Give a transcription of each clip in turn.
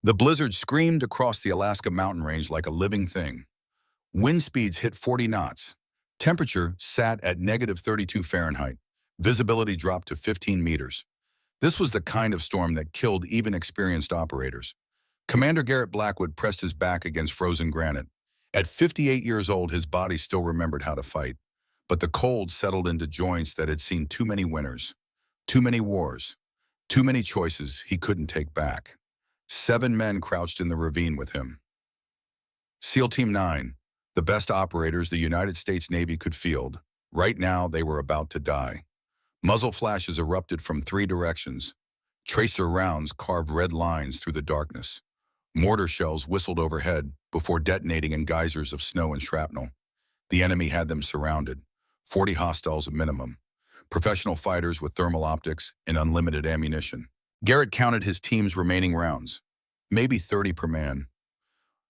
The blizzard screamed across the Alaska mountain range like a living thing. Wind speeds hit 40 knots. Temperature sat at -32 Fahrenheit. Visibility dropped to 15 meters. This was the kind of storm that killed even experienced operators. Commander Garrett Blackwood pressed his back against frozen granite. At 58 years old, his body still remembered how to fight. But the cold settled into joints that had seen too many winters, too many wars, too many choices he couldn't take back. 7 men crouched in the ravine with him. SEAL Team 9, the best operators the United States Navy could field. Right now, they were about to die. Muzzle flashes erupted from 3 directions. Tracer rounds carved red lines through the darkness. Mortar shells whistled overhead before detonating in geysers of snow and shrapnel. The enemy had them surrounded, 40 hostiles at minimum, professional fighters with thermal optics and unlimited ammunition. Garrett counted his team's remaining rounds, maybe 30 per man,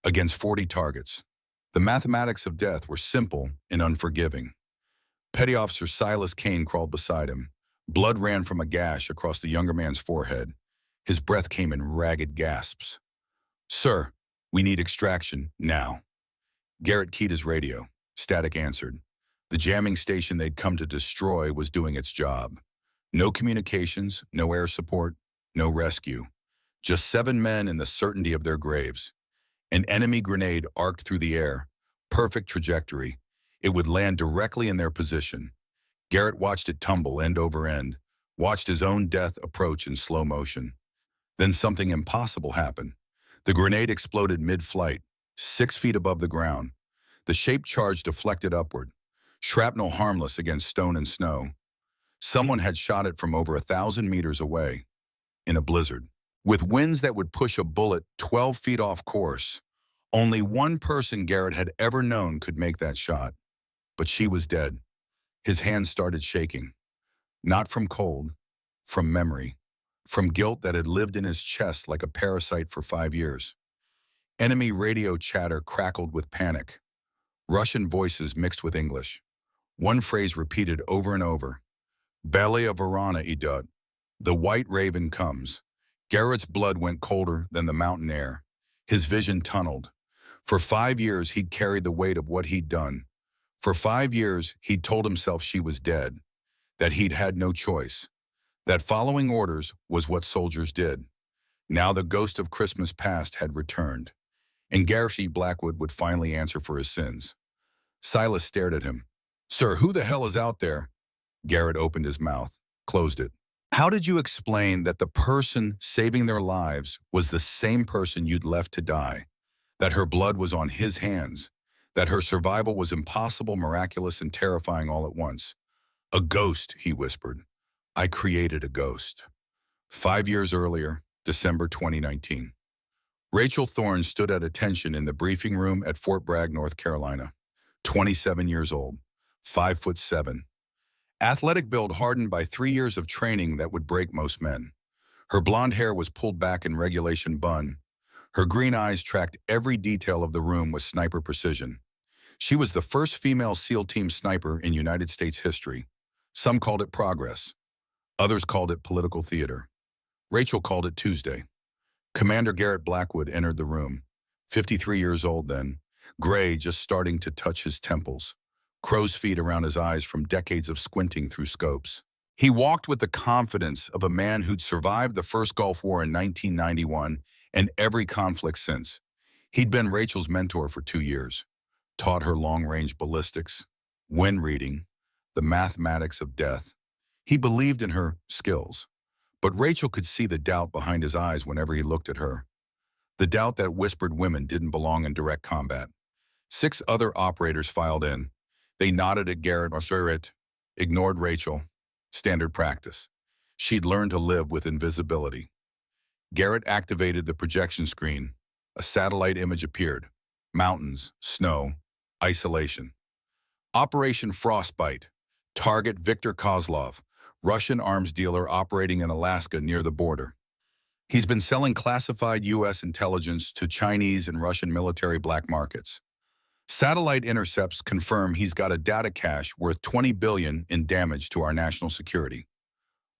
against 40 targets. The mathematics of death were simple and unforgiving. Petty Officer Silas Kane crawled beside him. Blood ran from a gash across the younger man's forehead. His breath came in ragged gasps. "Sir, we need extraction, now." Garrett keyed his radio. Static answered. The jamming station they'd come to destroy was doing its job. No communications, no air support, no rescue. Just 7 men in the certainty of their graves. An enemy grenade arced through the air. Perfect trajectory. It would land directly in their position. Garrett watched it tumble end over end, watched his own death approach in slow motion. Then something impossible happened. The grenade exploded mid-flight, 6 feet above the ground. The shaped charge deflected upward, shrapnel harmless against stone and snow. Someone had shot it from over 1,000 meters away, in a blizzard. With winds that would push a bullet 12 feet off course, only one person Garrett had ever known could make that shot. But she was dead. His hands started shaking. Not from cold, from memory, from guilt that had lived in his chest like a parasite for 5 years. Enemy radio chatter crackled with panic. Russian voices mixed with English. One phrase repeated over and over. "Belaya Varana idut." The white raven comes. Garrett's blood went colder than the mountain air. His vision tunneled. For 5 years, he'd carried the weight of what he'd done. For 5 years, he'd told himself she was dead, that he'd had no choice, that following orders was what soldiers did. Now the ghost of Christmas past had returned, and Garrett Blackwood would finally answer for his sins. Silas stared at him. "Sir, who the hell is out there?" Garrett opened his mouth, closed it. "How did you explain that the person saving their lives was the same person you'd left to die, that her blood was on his hands, that her survival was impossible, miraculous, and terrifying all at once?" "A ghost," he whispered. "I created a ghost." 5 years earlier, December 2019. Rachel Thorne stood at attention in the briefing room at Fort Bragg, North Carolina. 27 years old, 5'7". Athletic build hardened by 3 years of training that would break most men. Her blonde hair was pulled back in regulation bun. Her green eyes tracked every detail of the room with sniper precision. She was the first female SEAL Team sniper in United States history. Some called it progress. Others called it political theater. Rachel called it Tuesday. Commander Garrett Blackwood entered the room, 53 years old then, gray just starting to touch his temples, crow's feet around his eyes from decades of squinting through scopes. He walked with the confidence of a man who'd survived the first Gulf War in 1991 and every conflict since. He'd been Rachel's mentor for 2 years, taught her long-range ballistics, wind reading, the mathematics of death. He believed in her skills, but Rachel could see the doubt behind his eyes whenever he looked at her. The doubt that whispered women didn't belong in direct combat. 6 other operators filed in. They nodded at Garrett or Surrit, ignored Rachel. Standard practice. She'd learned to live with invisibility. Garrett activated the projection screen. A satellite image appeared. Mountains, snow, isolation. Operation Frostbite. Target Viktor Kozlov, Russian arms dealer operating in Alaska near the border. He's been selling classified U.S. intelligence to Chinese and Russian military black markets. Satellite intercepts confirm he's got a data cache worth $20 billion in damage to our national security.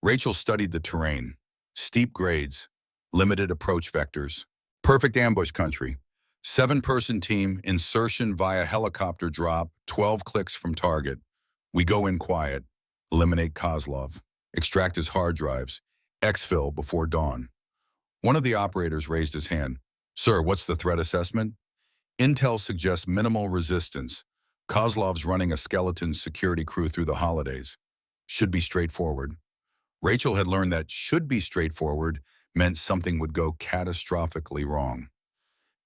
Rachel studied the terrain. Steep grades, limited approach vectors, Perfect ambush country. 7-person team, insertion via helicopter drop, 12 clicks from target. We go in quiet. Eliminate Kozlov. Extract his hard drives. Exfil before dawn. One of the operators raised his hand. Sir, what's the threat assessment? Intel suggests minimal resistance. Kozlov's running a skeleton security crew through the holidays. Should be straightforward. Rachel had learned that should be straightforward meant something would go catastrophically wrong.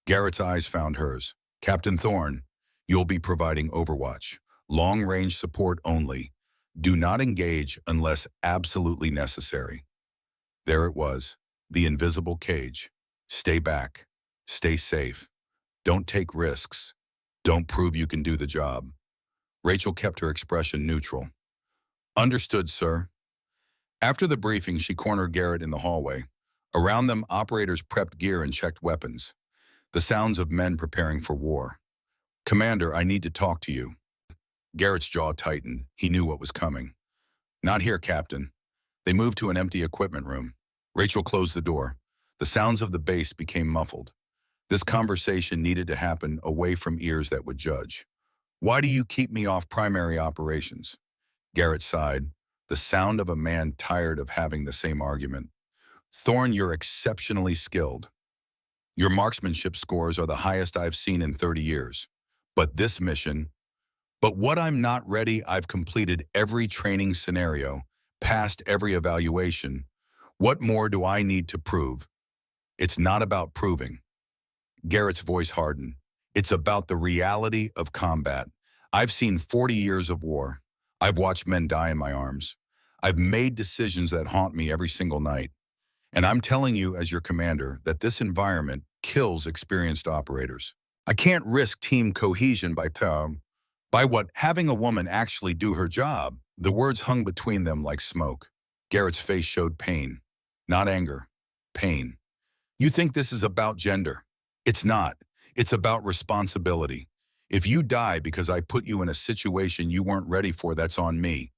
Garrett's eyes found hers. Captain Thorne, you'll be providing overwatch. Long-range support only. Do not engage unless absolutely necessary. There it was, the invisible cage. Stay back. Stay safe. Don't take risks. Don't prove you can do the job. Rachel kept her expression neutral. Understood, sir. After the briefing, she cornered Garrett in the hallway. Around them, operators prepped gear and checked weapons. The sounds of men preparing for war. Commander, I need to talk to you. Garrett's jaw tightened. He knew what was coming. Not here, Captain. They moved to an empty equipment room. Rachel closed the door. The sounds of the base became muffled. This conversation needed to happen away from ears that would judge. Why do you keep me off primary operations? Garrett sighed, the sound of a man tired of having the same argument. Thorne, you're exceptionally skilled. Your marksmanship scores are the highest I've seen in 30 years. But this mission... But what I'm not ready, I've completed every training scenario, passed every evaluation. What more do I need to prove? It's not about proving. Garrett's voice hardened. It's about the reality of combat. I've seen 40 years of war. I've watched men die in my arms. I've made decisions that haunt me every single night. And I'm telling you as your commander that this environment kills experienced operators. I can't risk team cohesion by what having a woman actually do her job. The words hung between them like smoke. Garrett's face showed pain, not anger, pain. You think this is about gender? It's not. It's about responsibility. If you die because I put you in a situation you weren't ready for, that's on me.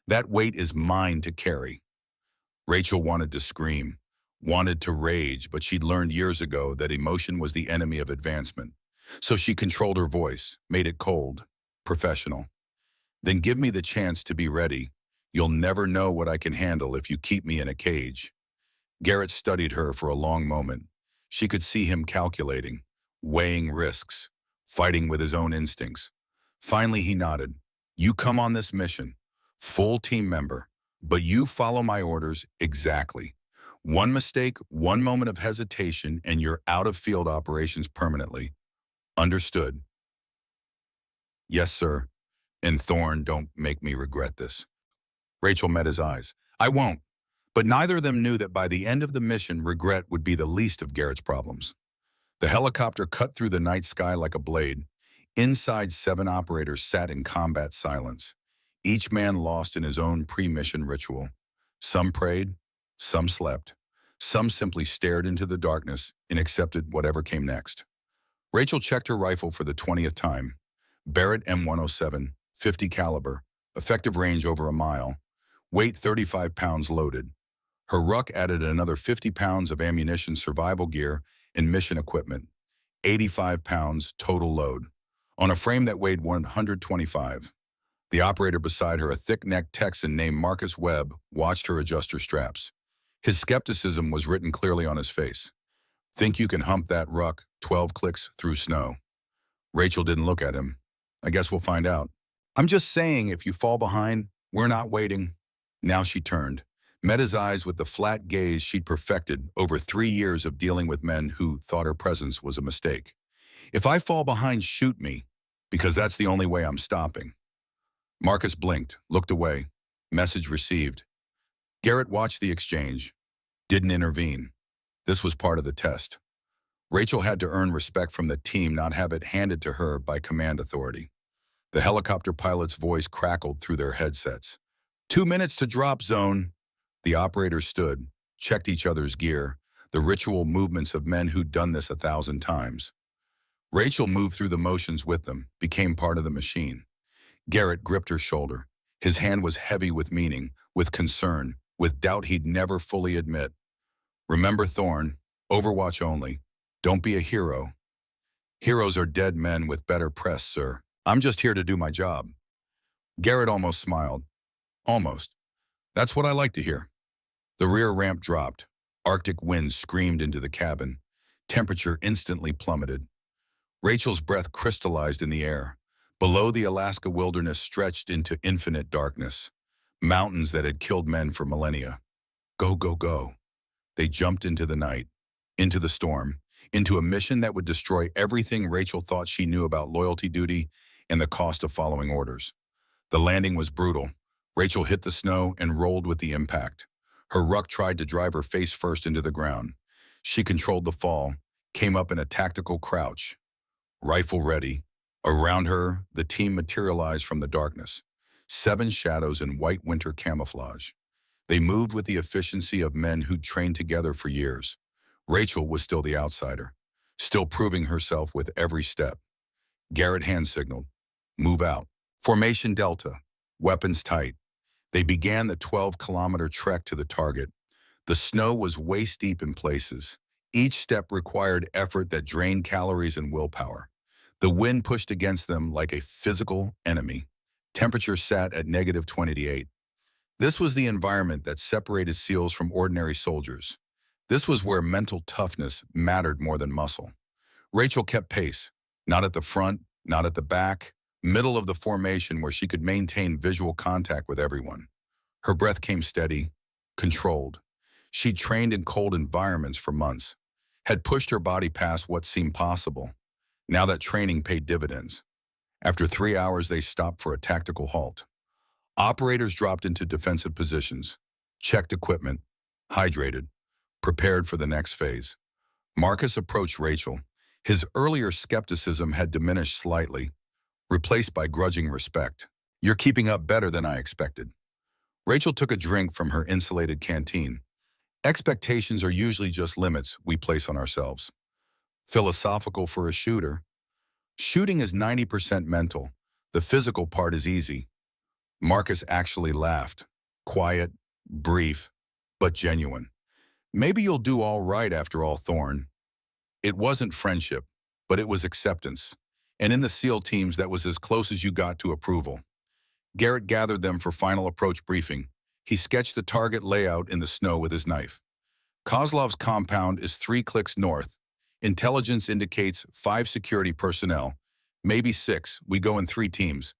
That weight is mine to carry. Rachel wanted to scream, wanted to rage, but she'd learned years ago that emotion was the enemy of advancement. So she controlled her voice, made it cold, professional. Then give me the chance to be ready. You'll never know what I can handle if you keep me in a cage. Garrett studied her for a long moment. She could see him calculating, weighing risks, fighting with his own instincts. Finally, he nodded. You come on this mission, full team member, but you follow my orders exactly. One mistake, one moment of hesitation, and you're out of field operations permanently. Understood. Yes, sir. And Thorne, don't make me regret this. Rachel met his eyes. I won't. But neither of them knew that by the end of the mission, regret would be the least of Garrett's problems. The helicopter cut through the night sky like a blade. Inside, 7 operators sat in combat silence, each man lost in his own pre-mission ritual. Some prayed, some slept, some simply stared into the darkness and accepted whatever came next. Rachel checked her rifle for the 20th time. Barrett M107, 50 caliber, effective range over a mile, weight 35 pounds loaded. Her ruck added another 50 pounds of ammunition, survival gear, and mission equipment, 85 pounds total load, on a frame that weighed 125. The operator beside her, a thick-necked Texan named Marcus Webb, watched her adjust her straps. His skepticism was written clearly on his face. Think you can hump that ruck 12 clicks through snow? Rachel didn't look at him. I guess we'll find out. I'm just saying, if you fall behind, we're not waiting. Now she turned, met his eyes with the flat gaze she'd perfected over 3 years of dealing with men who thought her presence was a mistake. If I fall behind, shoot me, because that's the only way I'm stopping. Marcus blinked, looked away. Message received. Garrett watched the exchange, didn't intervene. This was part of the test. Rachel had to earn respect from the team, not have it handed to her by command authority. The helicopter pilot's voice crackled through their headsets. 2 minutes to drop zone. The operators stood, checked each other's gear, the ritual movements of men who'd done this 1,000 times. Rachel moved through the motions with them, became part of the machine. Garrett gripped her shoulder. His hand was heavy with meaning, with concern, with doubt he'd never fully admit. Remember Thorne, overwatch only. Don't be a hero. Heroes are dead men with better press, sir. I'm just here to do my job. Garrett almost smiled. Almost. That's what I like to hear. The rear ramp dropped. Arctic winds screamed into the cabin. Temperature instantly plummeted. Rachel's breath crystallized in the air. Below, the Alaska wilderness stretched into infinite darkness. Mountains that had killed men for millennia. Go, go, go. They jumped into the night, into the storm, into a mission that would destroy everything Rachel thought she knew about loyalty duty and the cost of following orders. The landing was brutal. Rachel hit the snow and rolled with the impact. Her ruck tried to drive her face first into the ground. She controlled the fall, came up in a tactical crouch. Rifle ready. Around her, the team materialized from the darkness. 7 shadows in white winter camouflage. They moved with the efficiency of men who'd trained together for years. Rachel was still the outsider, still proving herself with every step. Garrett hand signaled. Move out. Formation Delta. Weapons tight. They began the 12-kilometer trek to the target. The snow was waist-deep in places. Each step required effort that drained calories and willpower. The wind pushed against them like a physical enemy. Temperature sat at -28. This was the environment that separated SEALs from ordinary soldiers. This was where mental toughness mattered more than muscle. Rachel kept pace, not at the front, not at the back, middle of the formation where she could maintain visual contact with everyone. Her breath came steady, controlled. She'd trained in cold environments for months, had pushed her body past what seemed possible. Now that training paid dividends. After 3 hours, they stopped for a tactical halt. Operators dropped into defensive positions, checked equipment, hydrated, prepared for the next phase. Marcus approached Rachel. His earlier skepticism had diminished slightly, replaced by grudging respect. You're keeping up better than I expected. Rachel took a drink from her insulated canteen. Expectations are usually just limits we place on ourselves. Philosophical for a shooter. Shooting is 90% mental. The physical part is easy. Marcus actually laughed. Quiet, brief, but genuine. Maybe you'll do all right after all, Thorne. It wasn't friendship, but it was acceptance. And in the SEAL teams, that was as close as you got to approval. Garrett gathered them for final approach briefing. He sketched the target layout in the snow with his knife. Kozlov's compound is 3 clicks north. Intelligence indicates 5 security personnel, maybe 6. We go in 3 teams.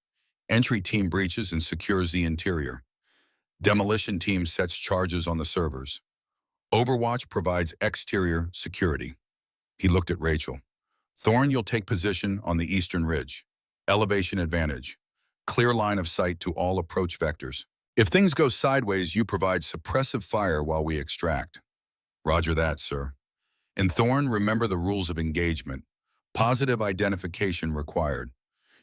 Entry team breaches and secures the interior. Demolition team sets charges on the servers. Overwatch provides exterior security. He looked at Rachel. Thorne, you'll take position on the eastern ridge. Elevation advantage. Clear line of sight to all approach vectors. If things go sideways, you provide suppressive fire while we extract. Roger that, sir. And Thorne, remember the rules of engagement. Positive identification required.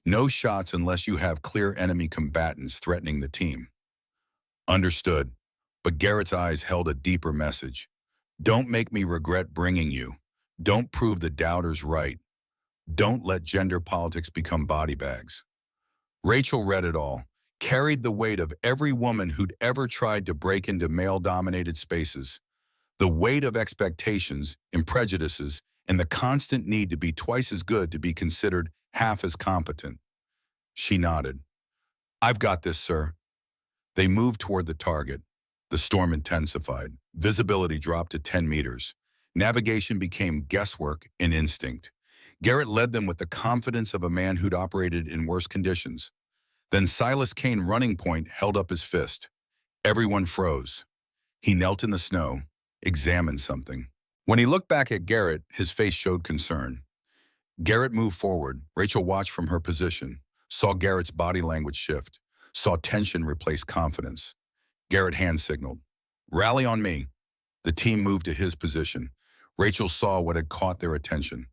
No shots unless you have clear enemy combatants threatening the team. Understood. But Garrett's eyes held a deeper message. Don't make me regret bringing you. Don't prove the doubters right. Don't let gender politics become body bags. Rachel read it all, carried the weight of every woman who'd ever tried to break into male-dominated spaces, the weight of expectations and prejudices, and the constant need to be twice as good to be considered half as competent. She nodded. I've got this, sir. They moved toward the target. The storm intensified. Visibility dropped to 10 meters. Navigation became guesswork and instinct. Garrett led them with the confidence of a man who'd operated in worse conditions. Then Silas Kane, running point, held up his fist. Everyone froze. He knelt in the snow, examined something. When he looked back at Garrett, his face showed concern. Garrett moved forward. Rachel watched from her position, saw Garrett's body language shift, saw tension replace confidence. Garrett hand signaled. Rally on me. The team moved to his position. Rachel saw what had caught their attention.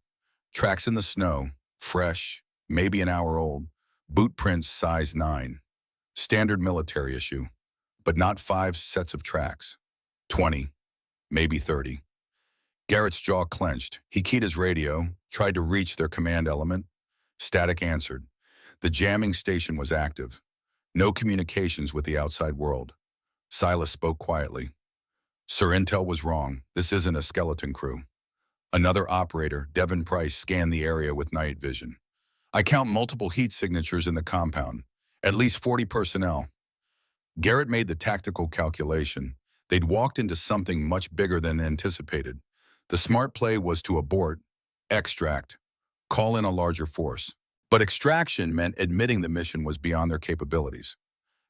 Tracks in the snow, fresh, maybe an hour old, boot prints size 9. Standard military issue, but not 5 sets of tracks. 20, maybe 30. Garrett's jaw clenched. He keyed his radio, tried to reach their command element. Static answered. The jamming station was active. No communications with the outside world. Silas spoke quietly. Sir, intel was wrong. This isn't a skeleton crew. Another operator, Devin Price, scanned the area with night vision. I count multiple heat signatures in the compound, at least 40 personnel. Garrett made the tactical calculation. They'd walked into something much bigger than anticipated. The smart play was to abort, extract, call in a larger force. But extraction meant admitting the mission was beyond their capabilities.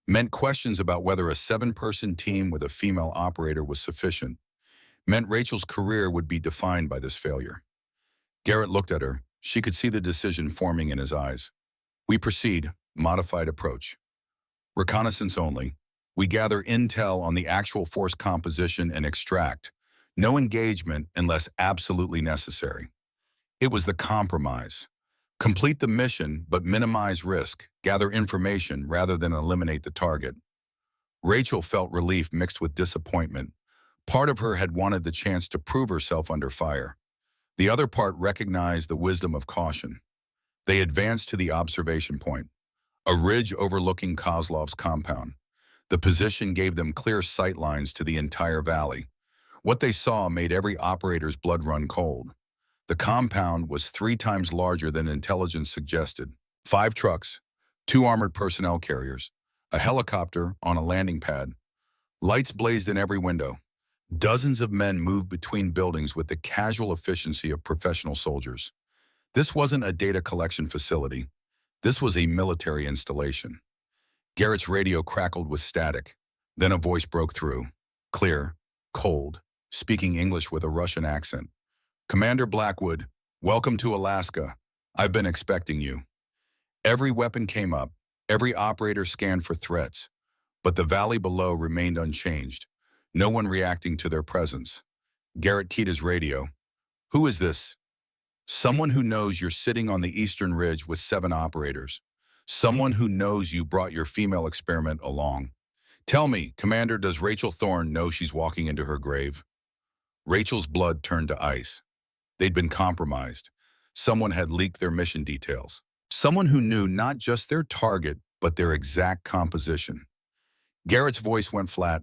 Meant questions about whether a 7-person team with a female operator was sufficient. Meant Rachel's career would be defined by this failure. Garrett looked at her. She could see the decision forming in his eyes. We proceed, modified approach. Reconnaissance only. We gather intel on the actual force composition and extract. No engagement unless absolutely necessary. It was the compromise. Complete the mission, but minimize risk. Gather information rather than eliminate the target. Rachel felt relief mixed with disappointment. Part of her had wanted the chance to prove herself under fire. The other part recognized the wisdom of caution. They advanced to the observation point, a ridge overlooking Kozlov's compound. The position gave them clear sight lines to the entire valley. What they saw made every operator's blood run cold. The compound was 3 times larger than intelligence suggested. 5 trucks, 2 armored personnel carriers, a helicopter on a landing pad. Lights blazed in every window. Dozens of men moved between buildings with the casual efficiency of professional soldiers. This wasn't a data collection facility. This was a military installation. Garrett's radio crackled with static. Then a voice broke through. Clear, cold, speaking English with a Russian accent. Commander Blackwood, welcome to Alaska. I've been expecting you. Every weapon came up. Every operator scanned for threats. But the valley below remained unchanged. No one reacting to their presence. Garrett keyed his radio. Who is this? Someone who knows you're sitting on the eastern ridge with 7 operators. Someone who knows you brought your female experiment along. Tell me, Commander, does Rachel Thorne know she's walking into her grave? Rachel's blood turned to ice. They'd been compromised. Someone had leaked their mission details. Someone who knew not just their target, but their exact composition. Garrett's voice went flat,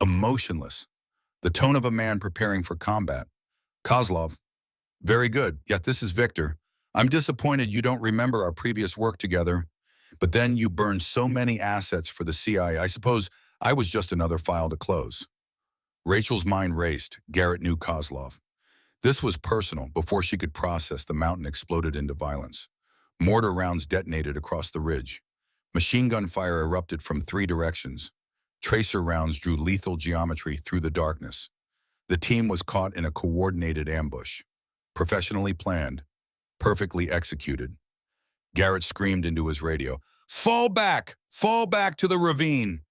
emotionless, the tone of a man preparing for combat. Kozlov. Very good, yet this is Victor. I'm disappointed you don't remember our previous work together, but then you burned so many assets for the CIA. I suppose I was just another file to close. Rachel's mind raced. Garrett knew Kozlov. This was personal. Before she could process, the mountain exploded into violence. Mortar rounds detonated across the ridge. Machine gun fire erupted from 3 directions. Tracer rounds drew lethal geometry through the darkness. The team was caught in a coordinated ambush. Professionally planned. Perfectly executed. Garrett screamed into his radio, Fall back! Fall back to the ravine!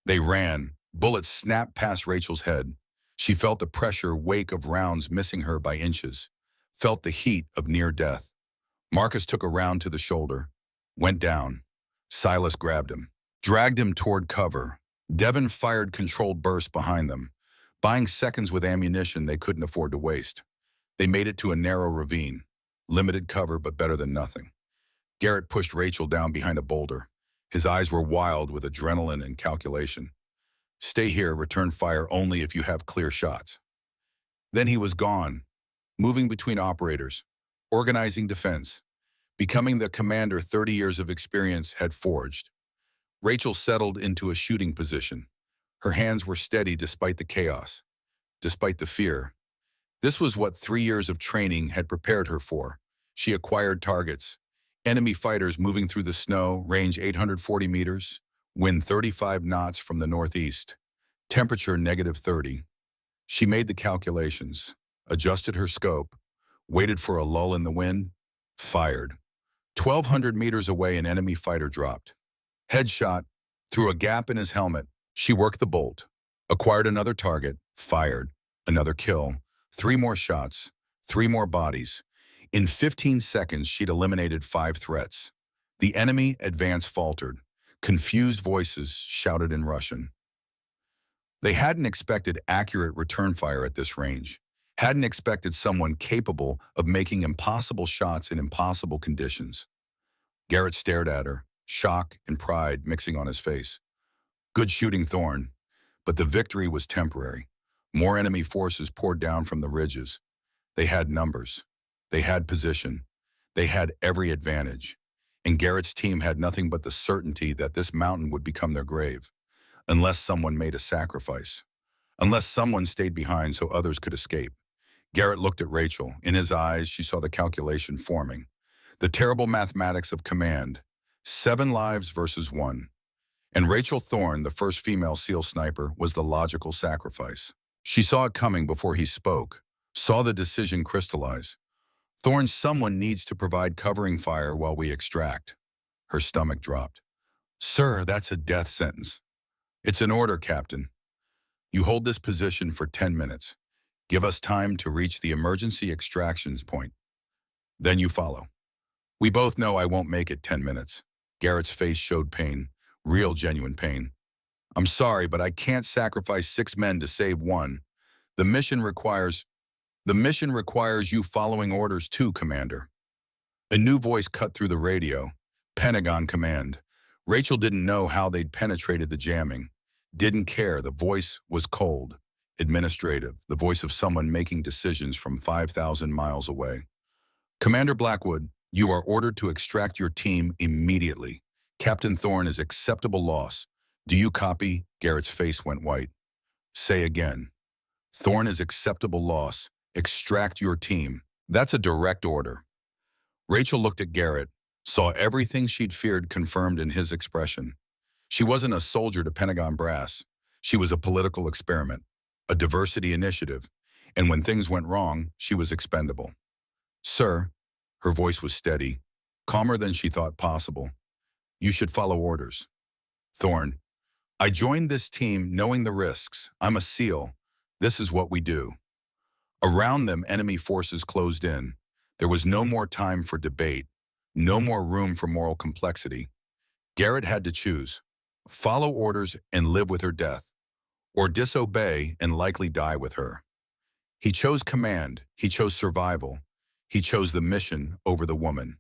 They ran. Bullets snapped past Rachel's head. She felt the pressure wake of rounds missing her by inches. Felt the heat of near death. Marcus took a round to the shoulder. Went down. Silas grabbed him. Dragged him toward cover. Devin fired controlled bursts behind them, buying seconds with ammunition they couldn't afford to waste. They made it to a narrow ravine. Limited cover, but better than nothing. Garrett pushed Rachel down behind a boulder. His eyes were wild with adrenaline and calculation. Stay here, return fire only if you have clear shots. Then he was gone, moving between operators, organizing defense, becoming the commander 30 years of experience had forged. Rachel settled into a shooting position. Her hands were steady despite the chaos, despite the fear. This was what 3 years of training had prepared her for. She acquired targets. Enemy fighters moving through the snow, range 840 meters, wind 35 knots from the northeast, temperature -30. She made the calculations, adjusted her scope, waited for a lull in the wind, fired. 1,200 meters away, an enemy fighter dropped. Headshot, through a gap in his helmet. She worked the bolt, acquired another target, fired, another kill, 3 more shots, 3 more bodies. In 15 seconds, she'd eliminated 5 threats. The enemy advance faltered. Confused voices shouted in Russian. They hadn't expected accurate return fire at this range, hadn't expected someone capable of making impossible shots in impossible conditions. Garrett stared at her, shock and pride mixing on his face. Good shooting, Thorne, but the victory was temporary. More enemy forces poured down from the ridges. They had numbers. They had position. They had every advantage. And Garrett's team had nothing but the certainty that this mountain would become their grave, unless someone made a sacrifice, unless someone stayed behind so others could escape. Garrett looked at Rachel. In his eyes, she saw the calculation forming. The terrible mathematics of command. 7 lives versus 1. And Rachel Thorne, the first female SEAL sniper, was the logical sacrifice. She saw it coming before he spoke, saw the decision crystallize. Thorne, someone needs to provide covering fire while we extract. Her stomach dropped. Sir, that's a death sentence. It's an order, Captain. You hold this position for 10 minutes. Give us time to reach the emergency extractions point. Then you follow. We both know I won't make it 10 minutes. Garrett's face showed pain, real genuine pain. I'm sorry, but I can't sacrifice 6 men to save 1. The mission requires you following orders too, Commander. A new voice cut through the radio. Pentagon command. Rachel didn't know how they'd penetrated the jamming. Didn't care. The voice was cold, administrative, the voice of someone making decisions from 5,000 miles away. Commander Blackwood, you are ordered to extract your team immediately. Captain Thorne is acceptable loss. Do you copy? Garrett's face went white. Say again. Thorne is acceptable loss. Extract your team. That's a direct order. Rachel looked at Garrett, saw everything she'd feared confirmed in his expression. She wasn't a soldier to Pentagon brass. She was a political experiment, a diversity initiative, and when things went wrong, she was expendable. Sir, her voice was steady, calmer than she thought possible. You should follow orders. Thorne, I joined this team knowing the risks. I'm a SEAL. This is what we do. Around them, enemy forces closed in. There was no more time for debate, no more room for moral complexity. Garrett had to choose. Follow orders and live with her death, or disobey and likely die with her. He chose command. He chose survival. He chose the mission over the woman.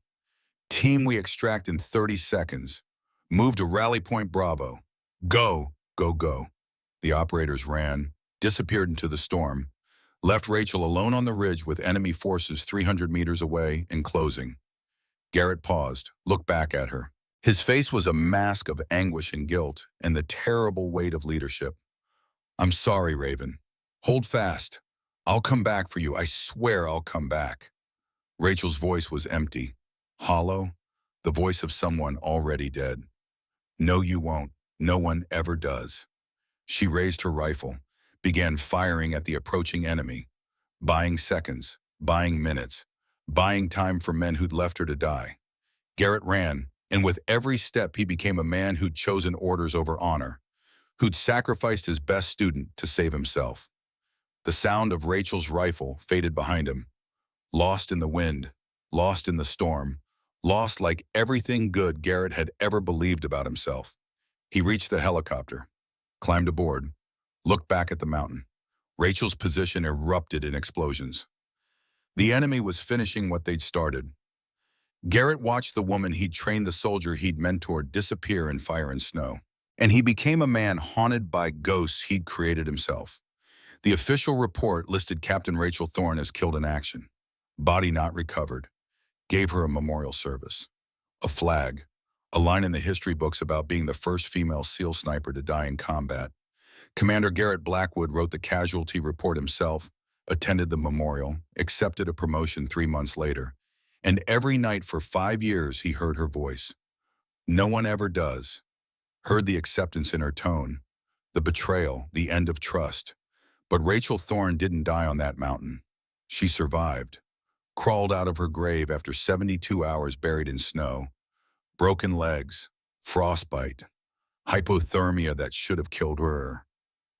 Team, we extract in 30 seconds. Move to Rally Point Bravo. Go, go, go. The operators ran, disappeared into the storm, left Rachel alone on the ridge with enemy forces 300 meters away and closing. Garrett paused, looked back at her. His face was a mask of anguish and guilt and the terrible weight of leadership. I'm sorry, Raven. Hold fast. I'll come back for you. I swear I'll come back. Rachel's voice was empty, hollow, the voice of someone already dead. No, you won't. No one ever does. She raised her rifle, began firing at the approaching enemy, buying seconds, buying minutes, buying time for men who'd left her to die. Garrett ran, and with every step he became a man who'd chosen orders over honor, who'd sacrificed his best student to save himself. The sound of Rachel's rifle faded behind him, lost in the wind, lost in the storm, lost like everything good Garrett had ever believed about himself. He reached the helicopter, climbed aboard, looked back at the mountain. Rachel's position erupted in explosions. The enemy was finishing what they'd started. Garrett watched the woman he'd trained, the soldier he'd mentored, disappear in fire and snow. And he became a man haunted by ghosts he'd created himself. The official report listed Captain Rachel Thorne as killed in action. Body not recovered. Gave her a memorial service. A flag. A line in the history books about being the first female SEAL sniper to die in combat. Commander Garrett Blackwood wrote the casualty report himself, attended the memorial, accepted a promotion 3 months later, and every night for 5 years he heard her voice. No one ever does. Heard the acceptance in her tone, the betrayal, the end of trust. But Rachel Thorne didn't die on that mountain. She survived. Crawled out of her grave after 72 hours buried in snow. Broken legs, frostbite, hypothermia that should have killed her.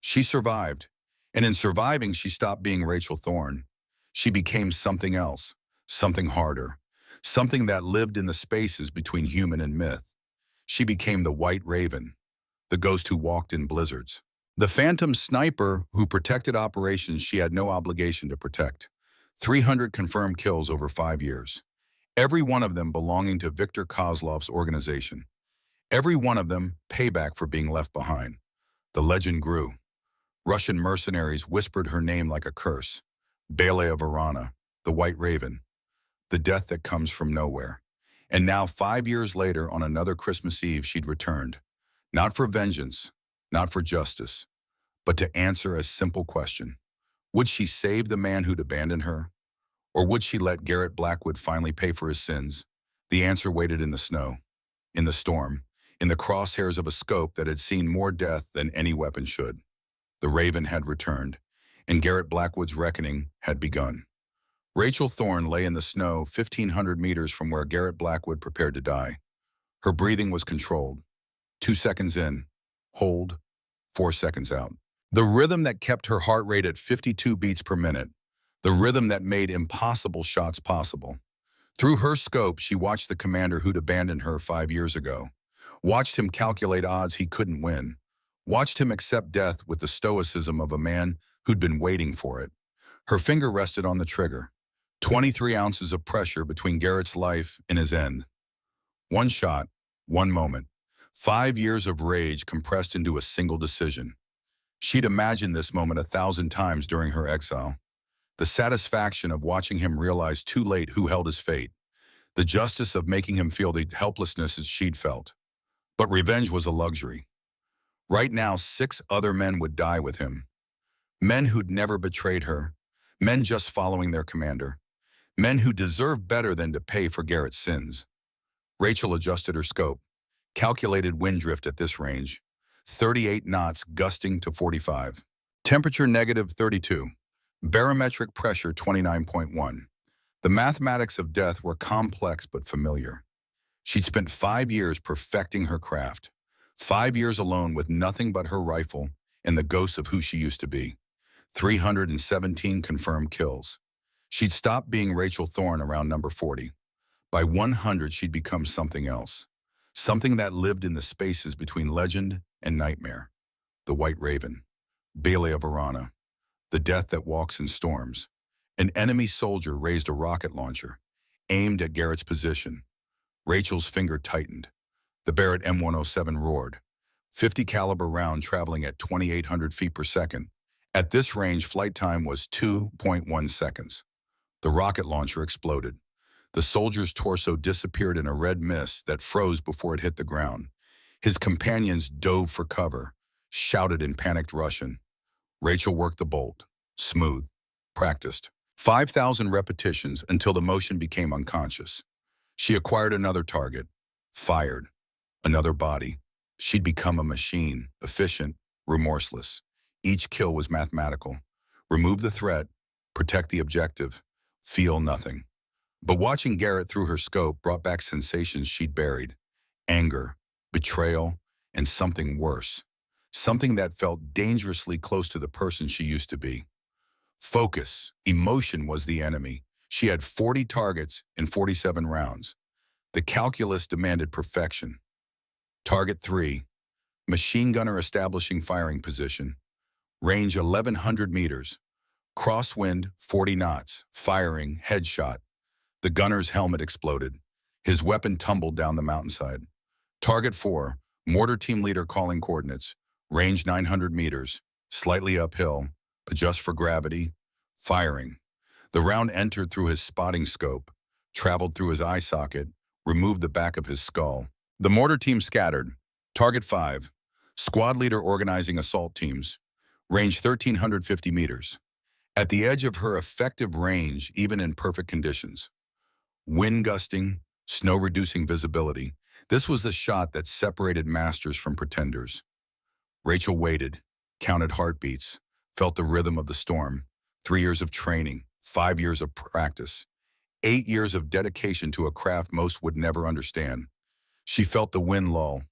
She survived, and in surviving she stopped being Rachel Thorne. She became something else, something harder, something that lived in the spaces between human and myth. She became the White Raven, the ghost who walked in blizzards. The phantom sniper who protected operations she had no obligation to protect. 300 confirmed kills over 5 years. Every one of them belonging to Viktor Kozlov's organization. Every one of them payback for being left behind. The legend grew. Russian mercenaries whispered her name like a curse. Bele of Varana, the White Raven, the death that comes from nowhere. And now, 5 years later, on another Christmas Eve, she'd returned. Not for vengeance, not for justice, but to answer a simple question. Would she save the man who'd abandoned her? Or would she let Garrett Blackwood finally pay for his sins? The answer waited in the snow, in the storm, in the crosshairs of a scope that had seen more death than any weapon should. The Raven had returned, and Garrett Blackwood's reckoning had begun. Rachel Thorne lay in the snow 1,500 meters from where Garrett Blackwood prepared to die. Her breathing was controlled. 2 seconds in, hold, 4 seconds out. The rhythm that kept her heart rate at 52 beats per minute, the rhythm that made impossible shots possible. Through her scope, she watched the commander who'd abandoned her 5 years ago, watched him calculate odds he couldn't win, watched him accept death with the stoicism of a man who'd been waiting for it. Her finger rested on the trigger. 23 ounces of pressure between Garrett's life and his end. One shot, one moment. 5 years of rage compressed into a single decision. She'd imagined this moment 1,000 times during her exile. The satisfaction of watching him realize too late who held his fate. The justice of making him feel the helplessness as she'd felt. But revenge was a luxury. Right now, 6 other men would die with him. Men who'd never betrayed her. Men just following their commander. Men who deserved better than to pay for Garrett's sins. Rachel adjusted her scope. Calculated wind drift at this range. 38 knots gusting to 45. Temperature -32. Barometric pressure 29.1. The mathematics of death were complex but familiar. She'd spent 5 years perfecting her craft. 5 years alone with nothing but her rifle and the ghost of who she used to be. 317 confirmed kills. She'd stopped being Rachel Thorne around number 40. By 100, she'd become something else. Something that lived in the spaces between legend and nightmare. The White Raven. Bailey of Arana. The death that walks in storms. An enemy soldier raised a rocket launcher, aimed at Garrett's position. Rachel's finger tightened. The Barrett M107 roared. 50 caliber round traveling at 2,800 feet per second. At this range, flight time was 2.1 seconds. The rocket launcher exploded. The soldier's torso disappeared in a red mist that froze before it hit the ground. His companions dove for cover, shouted in panicked Russian. Rachel worked the bolt. Smooth. Practiced. 5,000 repetitions until the motion became unconscious. She acquired another target. Fired. Another body. She'd become a machine, efficient, remorseless. Each kill was mathematical. Remove the threat, protect the objective, feel nothing. But watching Garrett through her scope brought back sensations she'd buried. Anger, betrayal, and something worse. Something that felt dangerously close to the person she used to be. Focus, emotion was the enemy. She had 40 targets in 47 rounds. The calculus demanded perfection. Target 3, machine gunner establishing firing position. Range 1,100 meters. Crosswind 40 knots, firing, headshot. The gunner's helmet exploded. His weapon tumbled down the mountainside. Target 4, mortar team leader calling coordinates. Range 900 meters, slightly uphill, adjust for gravity, firing. The round entered through his spotting scope, traveled through his eye socket, removed the back of his skull. The mortar team scattered. Target 5, squad leader organizing assault teams. Range 1,350 meters. At the edge of her effective range, even in perfect conditions. Wind gusting, snow reducing visibility. This was the shot that separated masters from pretenders. Rachel waited, counted heartbeats, felt the rhythm of the storm. 3 years of training, 5 years of practice, 8 years of dedication to a craft most would never understand. She felt the wind lull,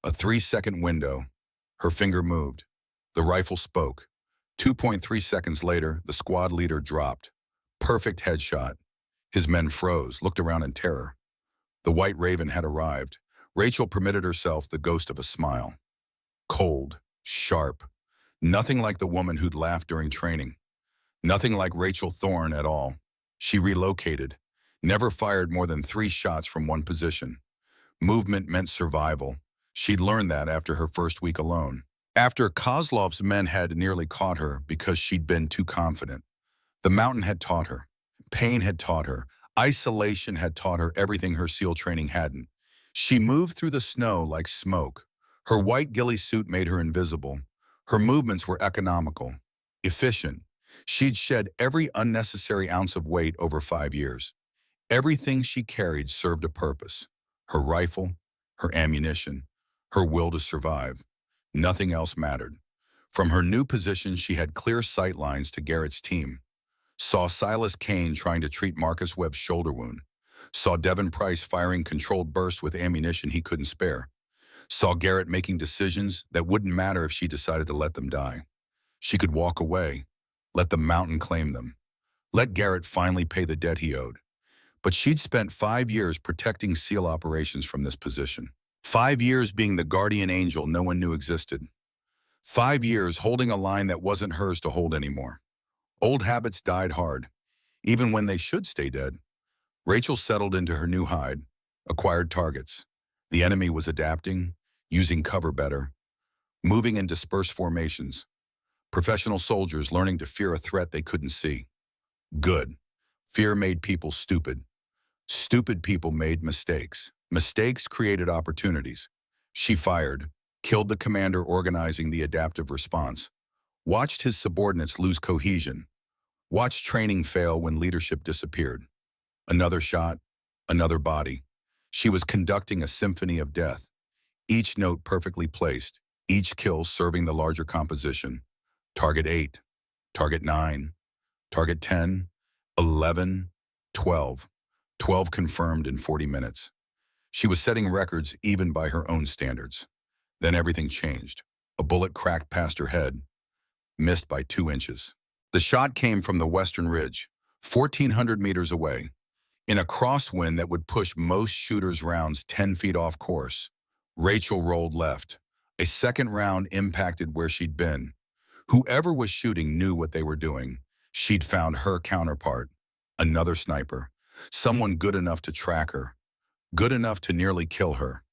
a 3-second window. Her finger moved. The rifle spoke. 2.3 seconds later, the squad leader dropped. Perfect headshot. His men froze, looked around in terror. The White Raven had arrived. Rachel permitted herself the ghost of a smile. Cold, sharp. Nothing like the woman who'd laughed during training. Nothing like Rachel Thorne at all. She relocated. Never fired more than 3 shots from one position. Movement meant survival. She'd learned that after her first week alone. After Kozlov's men had nearly caught her because she'd been too confident. The mountain had taught her. Pain had taught her. Isolation had taught her everything her SEAL training hadn't. She moved through the snow like smoke. Her white ghillie suit made her invisible. Her movements were economical, efficient. She'd shed every unnecessary ounce of weight over 5 years. Everything she carried served a purpose. Her rifle, her ammunition, her will to survive. Nothing else mattered. From her new position, she had clear sight lines to Garrett's team. Saw Silas Kane trying to treat Marcus Webb's shoulder wound. Saw Devin Price firing controlled bursts with ammunition he couldn't spare. Saw Garrett making decisions that wouldn't matter if she decided to let them die. She could walk away, let the mountain claim them. Let Garrett finally pay the debt he owed. But she'd spent 5 years protecting SEAL operations from this position. 5 years being the guardian angel no one knew existed. 5 years holding a line that wasn't hers to hold anymore. Old habits died hard, even when they should stay dead. Rachel settled into her new hide, acquired targets. The enemy was adapting, using cover better, moving in dispersed formations. Professional soldiers learning to fear a threat they couldn't see. Good. Fear made people stupid. Stupid people made mistakes. Mistakes created opportunities. She fired, killed the commander organizing the adaptive response, watched his subordinates lose cohesion, watched training fail when leadership disappeared. Another shot, another body. She was conducting a symphony of death, each note perfectly placed, each kill serving the larger composition. Target 8, target 9, target 10, 11, 12. 12 confirmed in 40 minutes. She was setting records even by her own standards. Then everything changed. A bullet cracked past her head, missed by 2 inches. The shot came from the western ridge, 1,400 meters away, in a crosswind that would push most shooters' rounds 10 feet off course. Rachel rolled left. A second round impacted where she'd been. Whoever was shooting knew what they were doing. She'd found her counterpart, another sniper, someone good enough to track her, good enough to nearly kill her.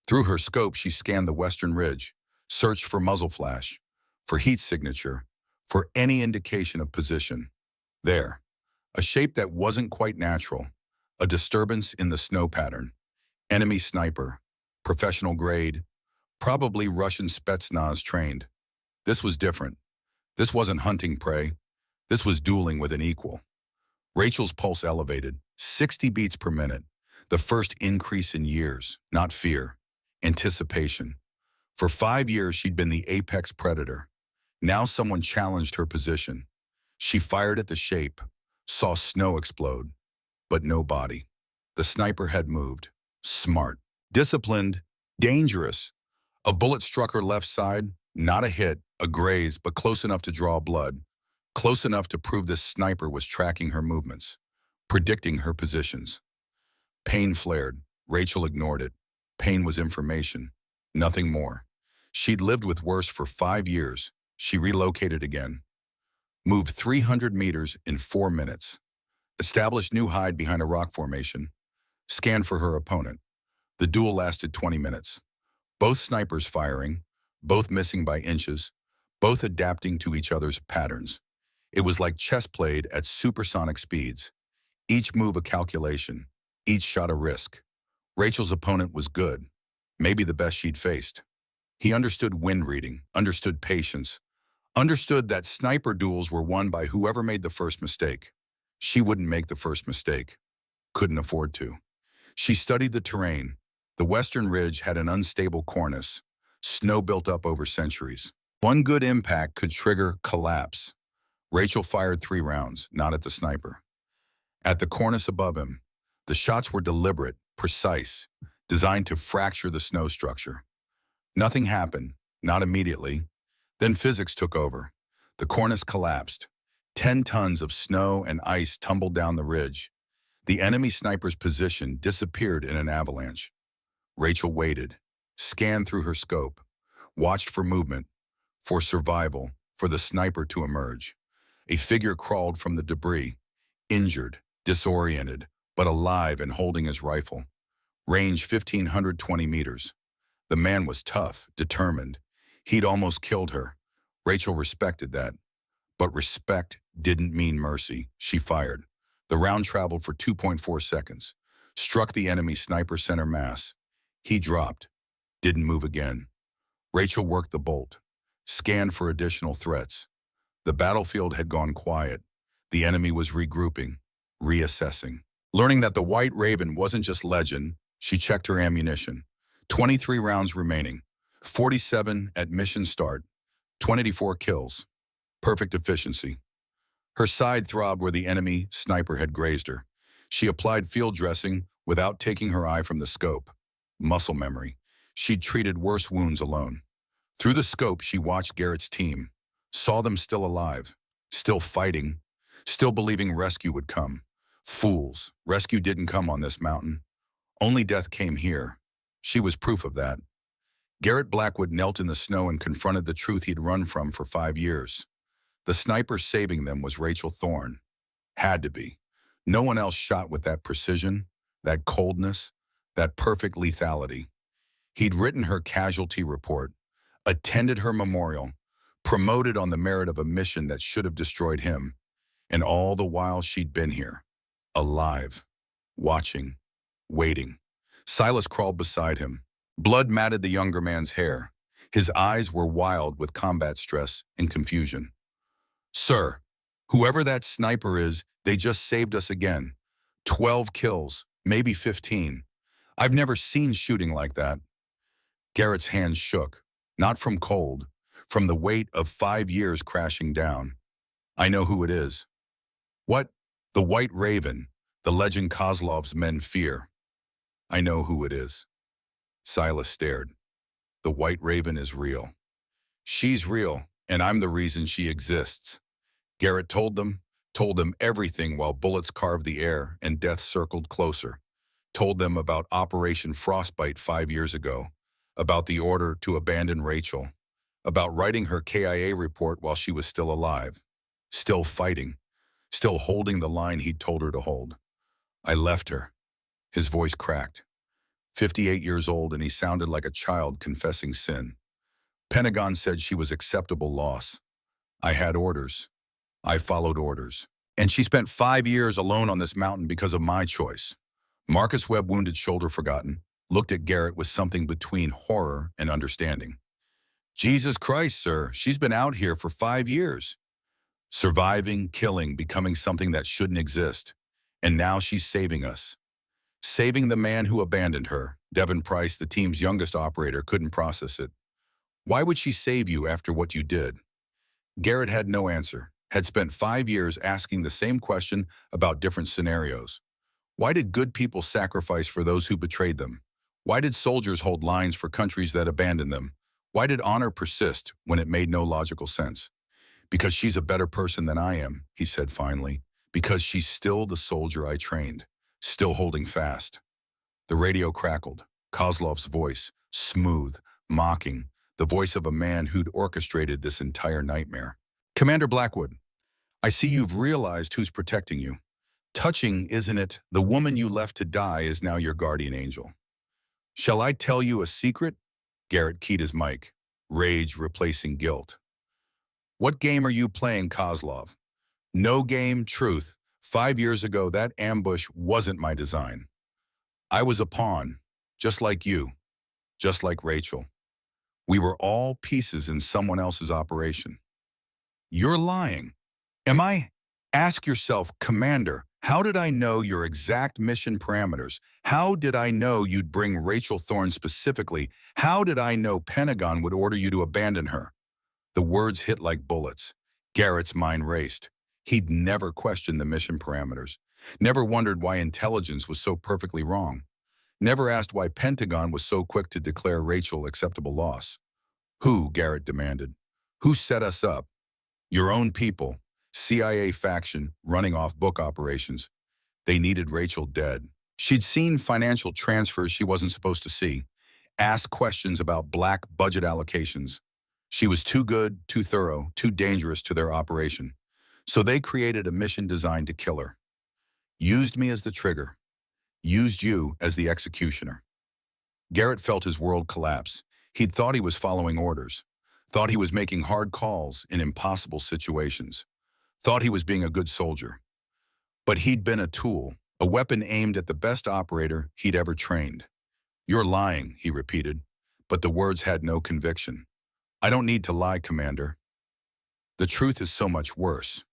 Through her scope, she scanned the western ridge, searched for muzzle flash, for heat signature, for any indication of position. There, a shape that wasn't quite natural, a disturbance in the snow pattern. Enemy sniper, professional grade, probably Russian Spetsnaz trained. This was different. This wasn't hunting prey. This was dueling with an equal. Rachel's pulse elevated, 60 beats per minute, the first increase in years, not fear, anticipation. For 5 years, she'd been the apex predator. Now someone challenged her position. She fired at the shape, saw snow explode, but no body. The sniper had moved. Smart, disciplined, dangerous. A bullet struck her left side, not a hit, a graze, but close enough to draw blood. Close enough to prove this sniper was tracking her movements, predicting her positions. Pain flared. Rachel ignored it. Pain was information, nothing more. She'd lived with worse for 5 years. She relocated again. Moved 300 meters in 4 minutes. Established new hide behind a rock formation. Scanned for her opponent. The duel lasted 20 minutes. Both snipers firing, both missing by inches, both adapting to each other's patterns. It was like chess played at supersonic speeds. Each move a calculation, each shot a risk. Rachel's opponent was good, maybe the best she'd faced. He understood wind reading, understood patience, understood that sniper duels were won by whoever made the first mistake. She wouldn't make the first mistake. Couldn't afford to. She studied the terrain. The western ridge had an unstable cornice, snow built up over centuries. One good impact could trigger collapse. Rachel fired 3 rounds, not at the sniper. At the cornice above him, the shots were deliberate, precise, designed to fracture the snow structure. Nothing happened, not immediately. Then physics took over. The cornice collapsed. 10 tons of snow and ice tumbled down the ridge. The enemy sniper's position disappeared in an avalanche. Rachel waited, scanned through her scope, watched for movement, for survival, for the sniper to emerge. A figure crawled from the debris, injured, disoriented, but alive and holding his rifle. Range 1,520 meters. The man was tough, determined. He'd almost killed her. Rachel respected that. But respect didn't mean mercy. She fired. The round traveled for 2.4 seconds, struck the enemy sniper center mass. He dropped, didn't move again. Rachel worked the bolt, scanned for additional threats. The battlefield had gone quiet. The enemy was regrouping, reassessing. Learning that the White Raven wasn't just legend, she checked her ammunition. 23 rounds remaining, 47 at mission start, 24 kills. Perfect efficiency. Her side throbbed where the enemy sniper had grazed her. She applied field dressing without taking her eye from the scope. Muscle memory. She'd treated worse wounds alone. Through the scope, she watched Garrett's team, saw them still alive, still fighting, still believing rescue would come. Fools. Rescue didn't come on this mountain. Only death came here. She was proof of that. Garrett Blackwood knelt in the snow and confronted the truth he'd run from for 5 years. The sniper saving them was Rachel Thorne. Had to be. No one else shot with that precision, that coldness, that perfect lethality. He'd written her casualty report, attended her memorial, promoted on the merit of a mission that should have destroyed him. And all the while she'd been here, alive, watching, waiting. Silas crawled beside him. Blood matted the younger man's hair. His eyes were wild with combat stress and confusion. "Sir, whoever that sniper is, they just saved us again. 12 kills, maybe 15. I've never seen shooting like that." Garrett's hands shook, not from cold, from the weight of 5 years crashing down. "I know who it is." "What?" "The White Raven, the legend Kozlov's men fear." "I know who it is." Silas stared. "The White Raven is real. She's real, and I'm the reason she exists." Garrett told them everything while bullets carved the air and death circled closer. Told them about Operation Frostbite 5 years ago, about the order to abandon Rachel, about writing her KIA report while she was still alive, still fighting, still holding the line he'd told her to hold. "I left her." His voice cracked. 58 years old, and he sounded like a child confessing sin. "Pentagon said she was acceptable loss. I had orders. I followed orders. And she spent 5 years alone on this mountain because of my choice." Marcus Webb, wounded shoulder forgotten, looked at Garrett with something between horror and understanding. "Jesus Christ, sir, she's been out here for 5 years. Surviving, killing, becoming something that shouldn't exist. And now she's saving us. Saving the man who abandoned her." Devin Price, the team's youngest operator, couldn't process it. "Why would she save you after what you did?" Garrett had no answer, had spent 5 years asking the same question about different scenarios. Why did good people sacrifice for those who betrayed them? Why did soldiers hold lines for countries that abandoned them? Why did honor persist when it made no logical sense? "Because she's a better person than I am," he said finally. "Because she's still the soldier I trained, still holding fast." The radio crackled. Kozlov's voice, smooth, mocking, the voice of a man who'd orchestrated this entire nightmare. "Commander Blackwood, I see you've realized who's protecting you. Touching, isn't it? The woman you left to die is now your guardian angel. Shall I tell you a secret?" Garrett keyed his mic, rage replacing guilt. "What game are you playing, Kozlov?" "No game, truth. 5 years ago, that ambush wasn't my design. I was a pawn, just like you, just like Rachel. We were all pieces in someone else's operation." "You're lying." "Am I?" "Ask yourself, Commander, how did I know your exact mission parameters? How did I know you'd bring Rachel Thorne specifically? How did I know Pentagon would order you to abandon her?" The words hit like bullets. Garrett's mind raced. He'd never questioned the mission parameters, never wondered why intelligence was so perfectly wrong, never asked why Pentagon was so quick to declare Rachel acceptable loss. "Who?" Garrett demanded. "Who set us up?" "Your own people. CIA faction running off book operations. They needed Rachel dead. She'd seen financial transfers she wasn't supposed to see, asked questions about black budget allocations. She was too good, too thorough, too dangerous to their operation. So they created a mission designed to kill her. Used me as the trigger. Used you as the executioner." Garrett felt his world collapse. He'd thought he was following orders. Thought he was making hard calls in impossible situations. Thought he was being a good soldier. But he'd been a tool, a weapon aimed at the best operator he'd ever trained. "You're lying," he repeated, but the words had no conviction. "I don't need to lie, Commander. The truth is so much worse.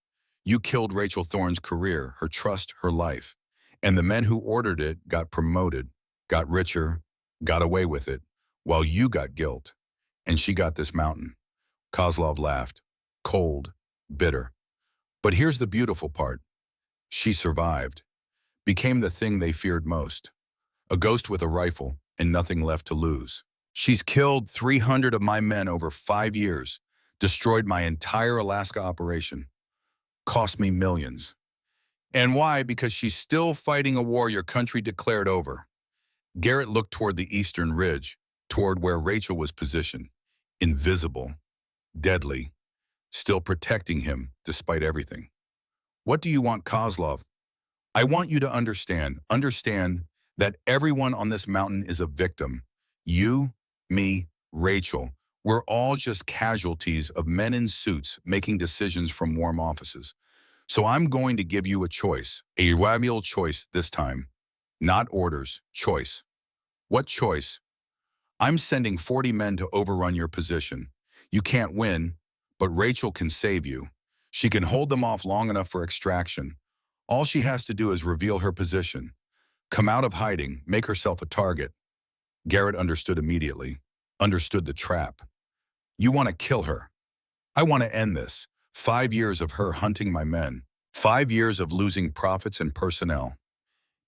You killed Rachel Thorne's career, her trust, her life. And the men who ordered it got promoted, got richer, got away with it, while you got guilt. And she got this mountain." Kozlov laughed, cold, bitter. But here's the beautiful part. She survived, became the thing they feared most. A ghost with a rifle and nothing left to lose. She's killed 300 of my men over 5 years, destroyed my entire Alaska operation, cost me millions. And why? Because she's still fighting a war your country declared over. Garrett looked toward the eastern ridge, toward where Rachel was positioned, invisible, deadly, still protecting him despite everything. "What do you want, Kozlov?" "I want you to understand that everyone on this mountain is a victim. You, me, Rachel. We're all just casualties of men in suits making decisions from warm offices. So I'm going to give you a choice, a rational choice this time. Not orders, choice." "What choice?" "I'm sending 40 men to overrun your position. You can't win, but Rachel can save you. She can hold them off long enough for extraction. All she has to do is reveal her position. Come out of hiding, make herself a target." Garrett understood immediately, understood the trap. "You want to kill her. I want to end this. 5 years of her hunting my men. 5 years of losing profits and personnel.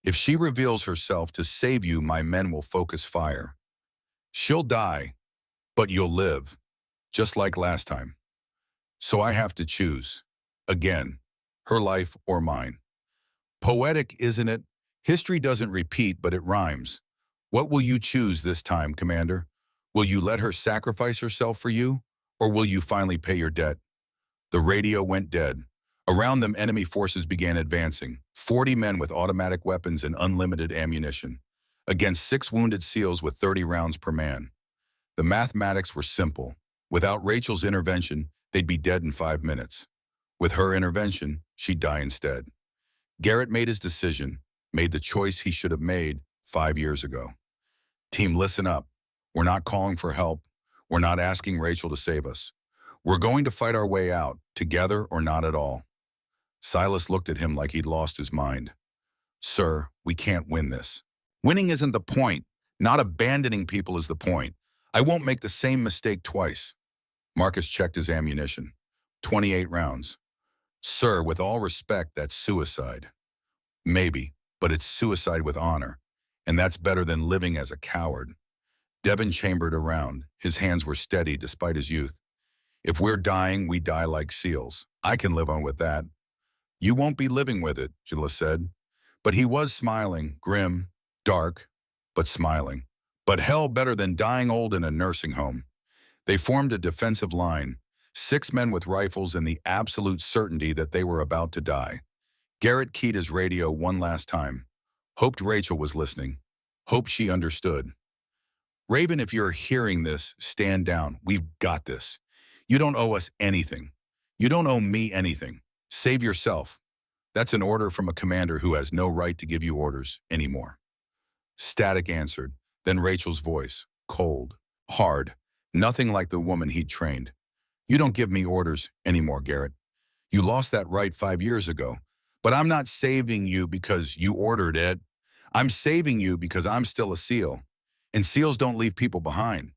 If she reveals herself to save you, my men will focus fire. She'll die, but you'll live, just like last time. So I have to choose. Again, her life or mine. Poetic, isn't it? History doesn't repeat, but it rhymes. What will you choose this time, Commander? Will you let her sacrifice herself for you, or will you finally pay your debt?" The radio went dead. Around them, enemy forces began advancing, 40 men with automatic weapons and unlimited ammunition, against 6 wounded SEALs with 30 rounds per man. The mathematics were simple. Without Rachel's intervention, they'd be dead in 5 minutes. With her intervention, she'd die instead. Garrett made his decision, made the choice he should have made 5 years ago. "Team, listen up. We're not calling for help. We're not asking Rachel to save us. We're going to fight our way out, together or not at all." Silas looked at him like he'd lost his mind. "Sir, we can't win this. Winning isn't the point. Not abandoning people is the point. I won't make the same mistake twice." Marcus checked his ammunition. 28 rounds. "Sir, with all respect, that's suicide." "Maybe, but it's suicide with honor, and that's better than living as a coward." Devin chambered around. His hands were steady despite his youth. "If we're dying, we die like SEALs. I can live on with that." "You won't be living with it," Gilles said. But he was smiling, grim, dark, but smiling. "But hell, better than dying old in a nursing home." They formed a defensive line, 6 men with rifles and the absolute certainty that they were about to die. Garrett keyed his radio one last time. Hoped Rachel was listening. Hoped she understood. "Raven, if you're hearing this, stand down. We've got this. You don't owe us anything. You don't owe me anything. Save yourself." That's an order from a commander who has no right to give you orders anymore. Static answered, then Rachel's voice, cold, hard, nothing like the woman he'd trained. "You don't give me orders anymore, Garrett. You lost that right 5 years ago. But I'm not saving you because you ordered it. I'm saving you because I'm still a SEAL. And SEALs don't leave people behind."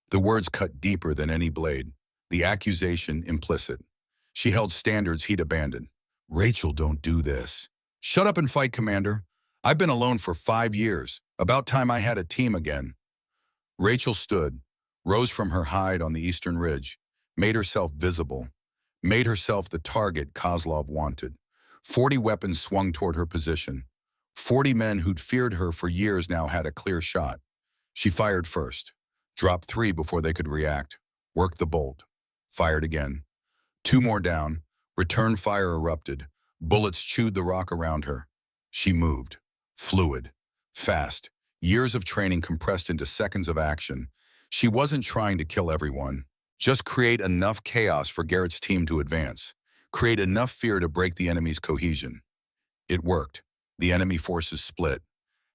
The words cut deeper than any blade, the accusation implicit. She held standards he'd abandoned. "Rachel, don't do this." "Shut up and fight, Commander. I've been alone for 5 years. About time I had a team again." Rachel stood, rose from her hide on the eastern ridge, made herself visible, made herself the target Kozlov wanted. 40 weapons swung toward her position. 40 men who'd feared her for years now had a clear shot. She fired first, dropped 3 before they could react, worked the bolt, fired again. 2 more down, return fire erupted, bullets chewed the rock around her. She moved, fluid, fast, years of training compressed into seconds of action. She wasn't trying to kill everyone, just create enough chaos for Garrett's team to advance, create enough fear to break the enemy's cohesion. It worked. The enemy forces split,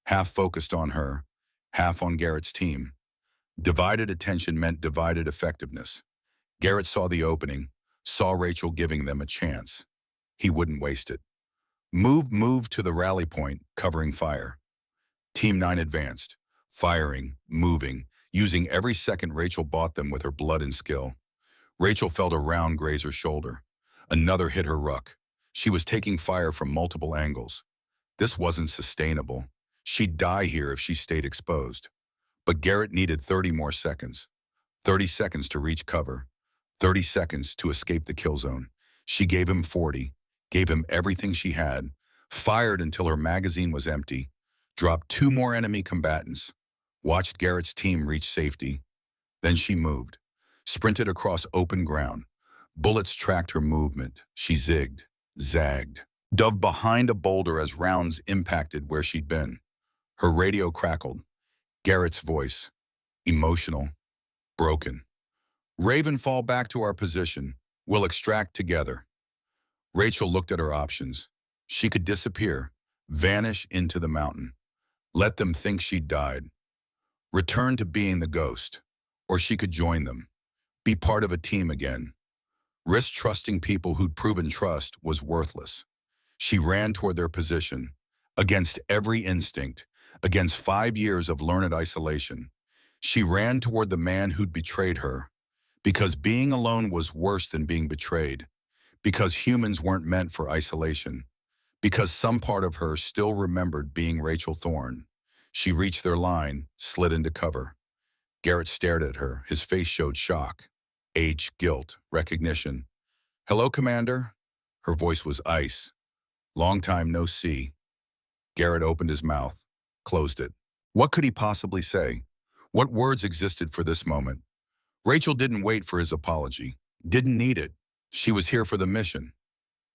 half focused on her, half on Garrett's team. Divided attention meant divided effectiveness. Garrett saw the opening, saw Rachel giving them a chance. He wouldn't waste it. Move to the rally point, covering fire. Team 9 advanced, firing, moving, using every second Rachel bought them with her blood and skill. Rachel felt a round graze her shoulder. Another hit her ruck. She was taking fire from multiple angles. This wasn't sustainable. She'd die here if she stayed exposed. But Garrett needed 30 more seconds. 30 seconds to reach cover. 30 seconds to escape the kill zone. She gave him 40, gave him everything she had, fired until her magazine was empty, dropped 2 more enemy combatants, watched Garrett's team reach safety. Then she moved, sprinted across open ground. Bullets tracked her movement. She zigged, zagged, dove behind a boulder as rounds impacted where she'd been. Her radio crackled. Garrett's voice, emotional, broken. Raven, fall back to our position. We'll extract together. Rachel looked at her options. She could disappear, vanish into the mountain. Let them think she'd died. Return to being the ghost. Or she could join them. Be part of a team again. Risk trusting people who'd proven trust was worthless. She ran toward their position, against every instinct, against 5 years of learned isolation. She ran toward the man who'd betrayed her, because being alone was worse than being betrayed, because humans weren't meant for isolation, because some part of her still remembered being Rachel Thorne. She reached their line, slid into cover. Garrett stared at her. His face showed shock, age, guilt, recognition. Hello, Commander? Her voice was ice. Long time no see. Garrett opened his mouth, closed it. What could he possibly say? What words existed for this moment? Rachel didn't wait for his apology, didn't need it. She was here for the mission,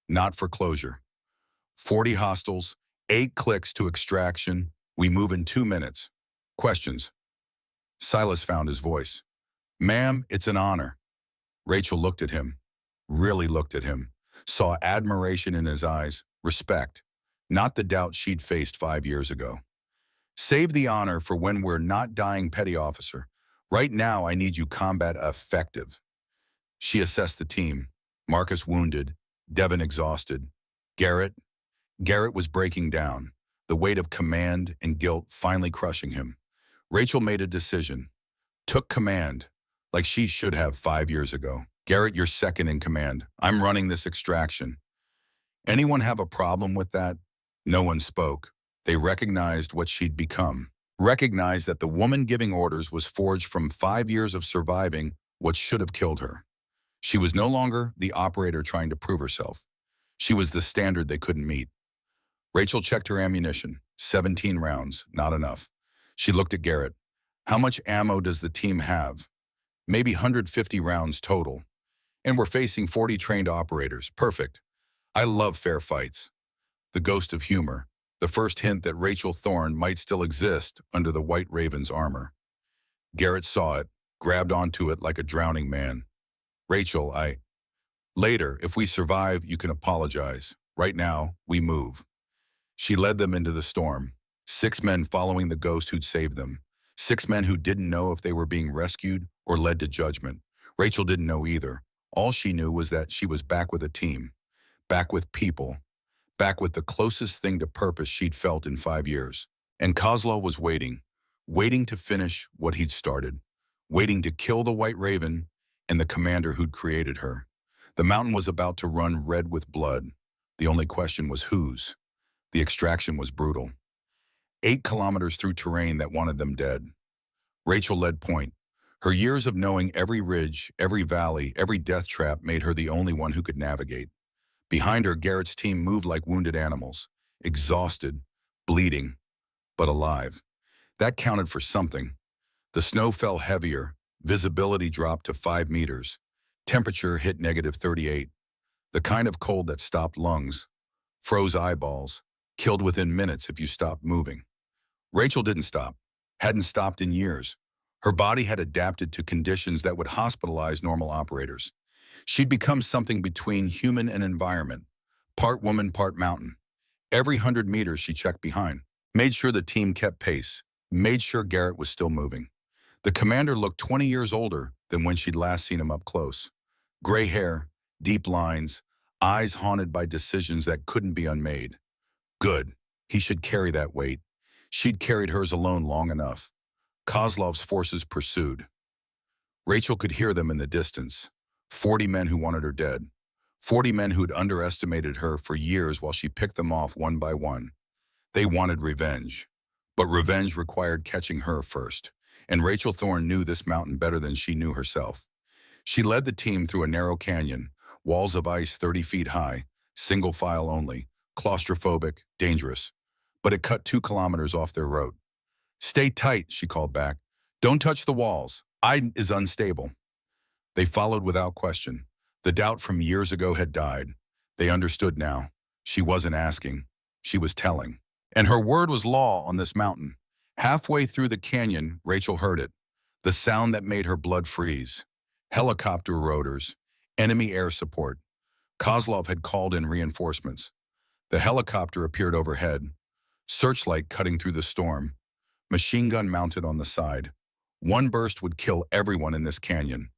not for closure. 40 hostiles, 8 clicks to extraction. We move in 2 minutes. Questions? Silas found his voice. Ma'am, it's an honor. Rachel looked at him, really looked at him, saw admiration in his eyes, respect, not the doubt she'd faced 5 years ago. Save the honor for when we're not dying, petty officer. Right now, I need you combat effective. She assessed the team. Marcus wounded, Devin exhausted. Garrett was breaking down, the weight of command and guilt finally crushing him. Rachel made a decision, took command, like she should have 5 years ago. Garrett, you're second in command. I'm running this extraction. Anyone have a problem with that? No one spoke. They recognized what she'd become, recognized that the woman giving orders was forged from 5 years of surviving what should have killed her. She was no longer the operator trying to prove herself. She was the standard they couldn't meet. Rachel checked her ammunition. 17 rounds, not enough. She looked at Garrett. How much ammo does the team have? Maybe 150 rounds total. And we're facing 40 trained operators. Perfect. I love fair fights. The ghost of humor. The first hint that Rachel Thorne might still exist under the White Raven's armor. Garrett saw it, grabbed onto it like a drowning man. Rachel, Later, if we survive, you can apologize. Right now, we move. She led them into the storm. 6 men following the ghost who'd saved them. 6 men who didn't know if they were being rescued or led to judgment. Rachel didn't know either. All she knew was that she was back with a team, back with people, back with the closest thing to purpose she'd felt in 5 years. And Kozlov was waiting to finish what he'd started, waiting to kill the White Raven and the commander who'd created her. The mountain was about to run red with blood. The only question was whose. The extraction was brutal. 8 kilometers through terrain that wanted them dead. Rachel led point. Her years of knowing every ridge, every valley, every death trap made her the only one who could navigate. Behind her, Garrett's team moved like wounded animals, exhausted, bleeding, but alive. That counted for something. The snow fell heavier, visibility dropped to 5 meters, temperature hit -38, the kind of cold that stopped lungs, froze eyeballs, killed within minutes if you stopped moving. Rachel didn't stop, hadn't stopped in years. Her body had adapted to conditions that would hospitalize normal operators. She'd become something between human and environment, part woman, part mountain. Every 100 meters she checked behind, made sure the team kept pace, made sure Garrett was still moving. The commander looked 20 years older than when she'd last seen him up close. Gray hair, deep lines, eyes haunted by decisions that couldn't be unmade. Good. He should carry that weight. She'd carried hers alone long enough. Kozlov's forces pursued. Rachel could hear them in the distance. 40 men who wanted her dead. 40 men who'd underestimated her for years while she picked them off one by one. They wanted revenge. But revenge required catching her first. And Rachel Thorne knew this mountain better than she knew herself. She led the team through a narrow canyon, walls of ice 30 feet high, single file only, claustrophobic, dangerous. But it cut 2 kilometers off their road. Stay tight, she called back. Don't touch the walls. Is unstable. They followed without question. The doubt from years ago had died. They understood now. She wasn't asking. She was telling. And her word was law on this mountain. Halfway through the canyon, Rachel heard it. The sound that made her blood freeze. Helicopter rotors. Enemy air support. Kozlov had called in reinforcements. The helicopter appeared overhead. Searchlight cutting through the storm. Machine gun mounted on the side. One burst would kill everyone in this canyon.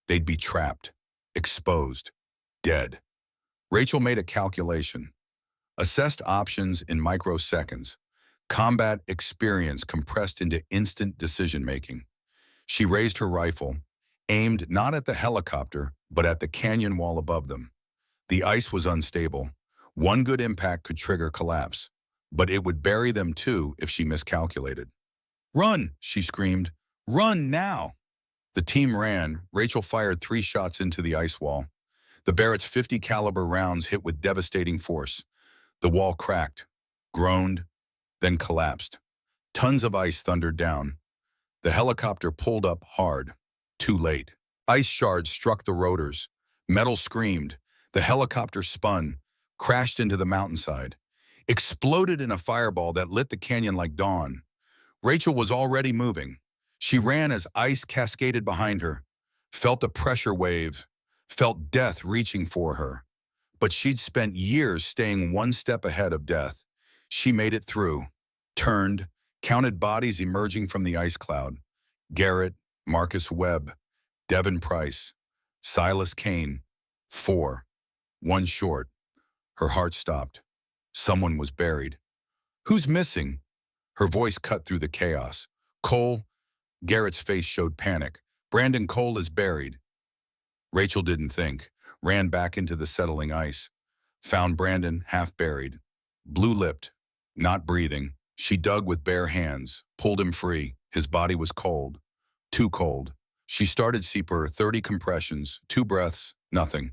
They'd be trapped, exposed, dead. Rachel made a calculation. Assessed options in microseconds. Combat experience compressed into instant decision-making. She raised her rifle, aimed not at the helicopter, but at the canyon wall above them. The ice was unstable. One good impact could trigger collapse, but it would bury them too if she miscalculated. "Run!" she screamed. "Run now!" The team ran. Rachel fired 3 shots into the ice wall. The Barrett's .50 caliber rounds hit with devastating force. The wall cracked, groaned, then collapsed. Tons of ice thundered down. The helicopter pulled up hard. Too late. Ice shards struck the rotors. Metal screamed. The helicopter spun, crashed into the mountainside, exploded in a fireball that lit the canyon like dawn. Rachel was already moving. She ran as ice cascaded behind her, felt the pressure wave, felt death reaching for her. But she'd spent years staying one step ahead of death. She made it through, turned, counted bodies emerging from the ice cloud. Garrett, Marcus Webb, Devin Price, Silas Kane. 4. 1 short. Her heart stopped. Someone was buried. "Who's missing?" Her voice cut through the chaos. "Cole." Garrett's face showed panic. "Brandon Cole is buried." Rachel didn't think. Ran back into the settling ice. Found Brandon half buried. Blue-lipped, not breathing. She dug with bare hands, pulled him free. His body was cold. Too cold. She started CPR, 30 compressions, 2 breaths, nothing.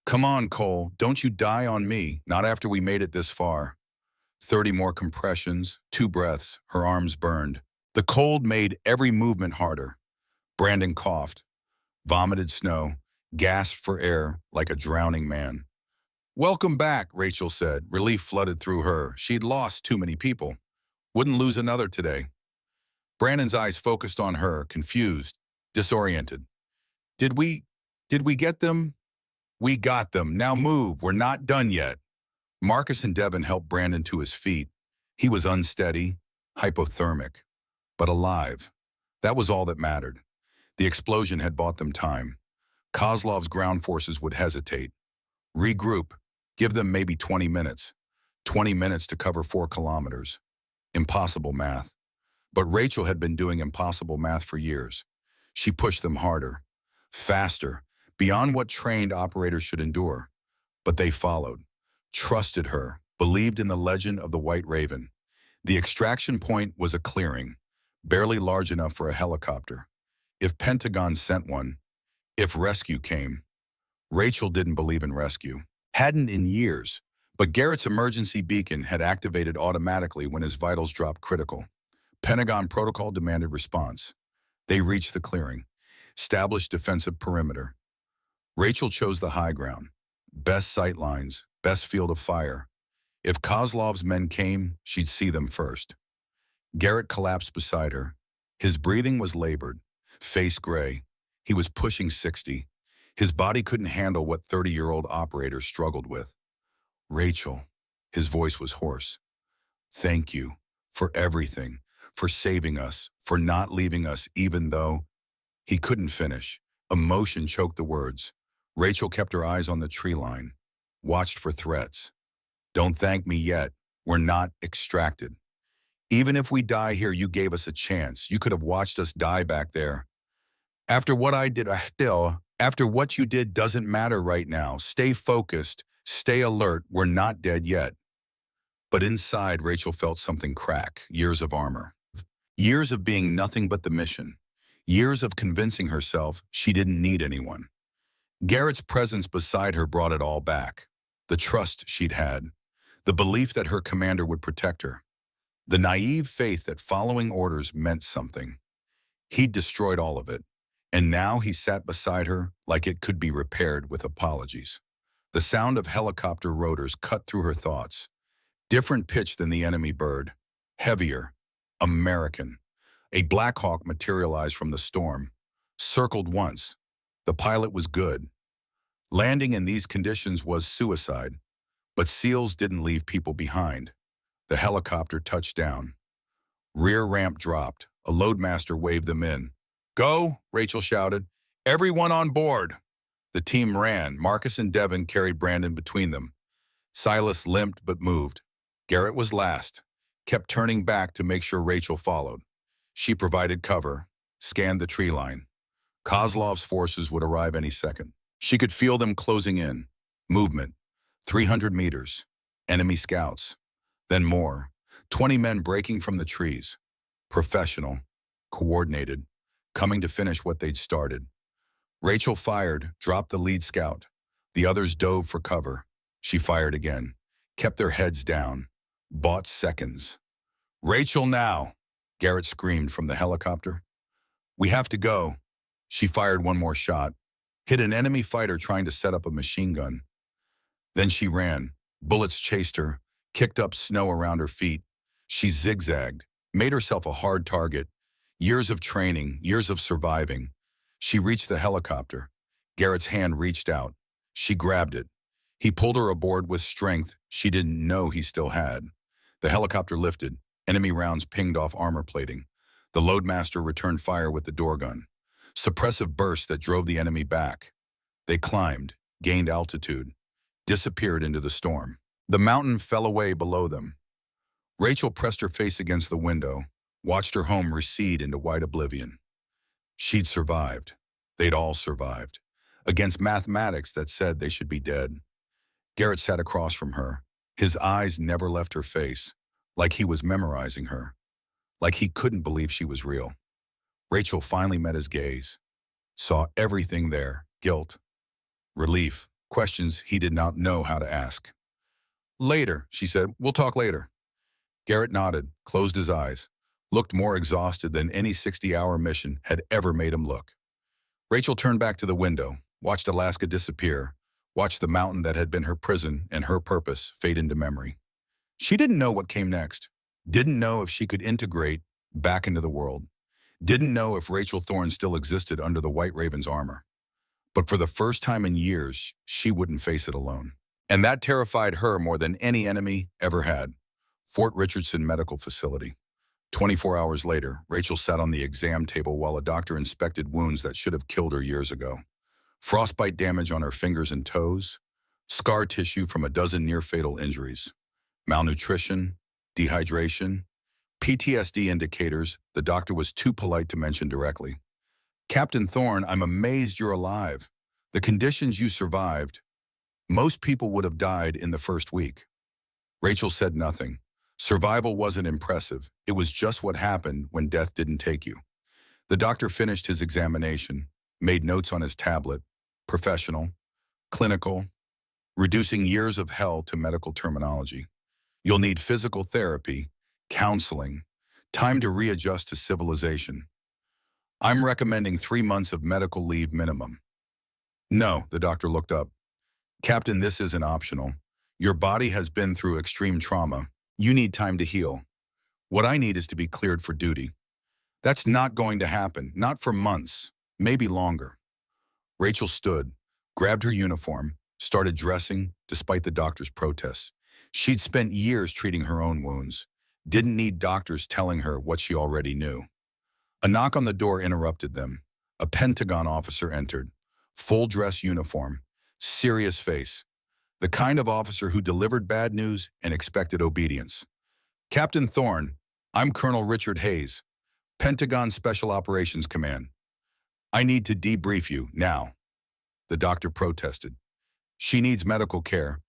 "Come on, Cole, don't you die on me, not after we made it this far." 30 more compressions, 2 breaths, her arms burned. The cold made every movement harder. Brandon coughed, vomited snow, gasped for air like a drowning man. "Welcome back," Rachel said. Relief flooded through her. She'd lost too many people. Wouldn't lose another today. Brandon's eyes focused on her, confused, disoriented. Did we get them?" "We got them. Now move. We're not done yet." Marcus and Devin helped Brandon to his feet. He was unsteady, hypothermic, but alive. That was all that mattered. The explosion had bought them time. Kozlov's ground forces would hesitate. Regroup. Give them maybe 20 minutes. 20 minutes to cover 4 kilometers. Impossible math. But Rachel had been doing impossible math for years. She pushed them harder, faster, beyond what trained operators should endure. But they followed, trusted her, believed in the legend of the White Raven. The extraction point was a clearing, barely large enough for a helicopter. If Pentagon sent one, if rescue came. Rachel didn't believe in rescue. Hadn't in years. But Garrett's emergency beacon had activated automatically when his vitals dropped critical. Pentagon protocol demanded response. They reached the clearing, established defensive perimeter. Rachel chose the high ground. Best sight lines, best field of fire. If Kozlov's men came, she'd see them first. Garrett collapsed beside her. His breathing was labored, face gray. He was pushing 60. His body couldn't handle what 30-year-old operators struggled with. "Rachel." His voice was hoarse. Thank you for everything, for saving us, for not leaving us even though he couldn't finish. Emotion choked the words. Rachel kept her eyes on the tree line, watched for threats. Don't thank me yet. We're not extracted. Even if we die here, you gave us a chance. You could have watched us die back there. After what I did, after what you did doesn't matter right now. Stay focused, stay alert. We're not dead yet. But inside, Rachel felt something crack. Years of armor. Years of being nothing but the mission. Years of convincing herself she didn't need anyone. Garrett's presence beside her brought it all back. The trust she'd had. The belief that her commander would protect her. The naive faith that following orders meant something. He'd destroyed all of it. And now he sat beside her like it could be repaired with apologies. The sound of helicopter rotors cut through her thoughts. Different pitch than the enemy bird. Heavier. American. A Black Hawk materialized from the storm. Circled once. The pilot was good. Landing in these conditions was suicide. But SEALs didn't leave people behind. The helicopter touched down. Rear ramp dropped. A loadmaster waved them in. Go, Rachel shouted. Everyone on board. The team ran. Marcus and Devin carried Brandon between them. Silas limped but moved. Garrett was last, kept turning back to make sure Rachel followed. She provided cover, scanned the tree line. Kozlov's forces would arrive any second. She could feel them closing in. Movement. 300 meters. Enemy scouts. Then more. 20 men breaking from the trees. Professional. Coordinated. Coming to finish what they'd started. Rachel fired, dropped the lead scout. The others dove for cover. She fired again. Kept their heads down. Bought seconds. Rachel now, Garrett screamed from the helicopter. We have to go. She fired one more shot. Hit an enemy fighter trying to set up a machine gun. Then she ran. Bullets chased her, kicked up snow around her feet. She zigzagged, made herself a hard target. Years of training, years of surviving. She reached the helicopter. Garrett's hand reached out. She grabbed it. He pulled her aboard with strength she didn't know he still had. The helicopter lifted. Enemy rounds pinged off armor plating. The loadmaster returned fire with the door gun. Suppressive bursts that drove the enemy back. They climbed, gained altitude, disappeared into the storm. The mountain fell away below them. Rachel pressed her face against the window, watched her home recede into white oblivion. She'd survived. They'd all survived. Against mathematics that said they should be dead. Garrett sat across from her. His eyes never left her face, like he was memorizing her, like he couldn't believe she was real. Rachel finally met his gaze, saw everything there, guilt, relief, questions he did not know how to ask. Later, she said, we'll talk later. Garrett nodded, closed his eyes, looked more exhausted than any 60-hour mission had ever made him look. Rachel turned back to the window, watched Alaska disappear, watched the mountain that had been her prison and her purpose fade into memory. She didn't know what came next, didn't know if she could integrate back into the world, didn't know if Rachel Thorne still existed under the White Raven's armor. But for the first time in years, she wouldn't face it alone. And that terrified her more than any enemy ever had. Fort Richardson Medical Facility. 24 hours later, Rachel sat on the exam table while a doctor inspected wounds that should have killed her years ago. Frostbite damage on her fingers and toes, scar tissue from a dozen near-fatal injuries, malnutrition, dehydration, PTSD indicators the doctor was too polite to mention directly. Captain Thorne, I'm amazed you're alive. The conditions you survived, most people would have died in the first week. Rachel said nothing. Survival wasn't impressive. It was just what happened when death didn't take you. The doctor finished his examination, made notes on his tablet, professional, clinical, reducing years of hell to medical terminology. You'll need physical therapy, counseling, time to readjust to civilization. I'm recommending 3 months of medical leave minimum. No, the doctor looked up. Captain, this isn't optional. Your body has been through extreme trauma. You need time to heal. What I need is to be cleared for duty. That's not going to happen, not for months, maybe longer. Rachel stood, grabbed her uniform, started dressing despite the doctor's protests. She'd spent years treating her own wounds, didn't need doctors telling her what she already knew. A knock on the door interrupted them. A Pentagon officer entered, full dress uniform, serious face, the kind of officer who delivered bad news and expected obedience. Captain Thorne, I'm Colonel Richard Hayes, Pentagon Special Operations Command. I need to debrief you now. The doctor protested. She needs medical care.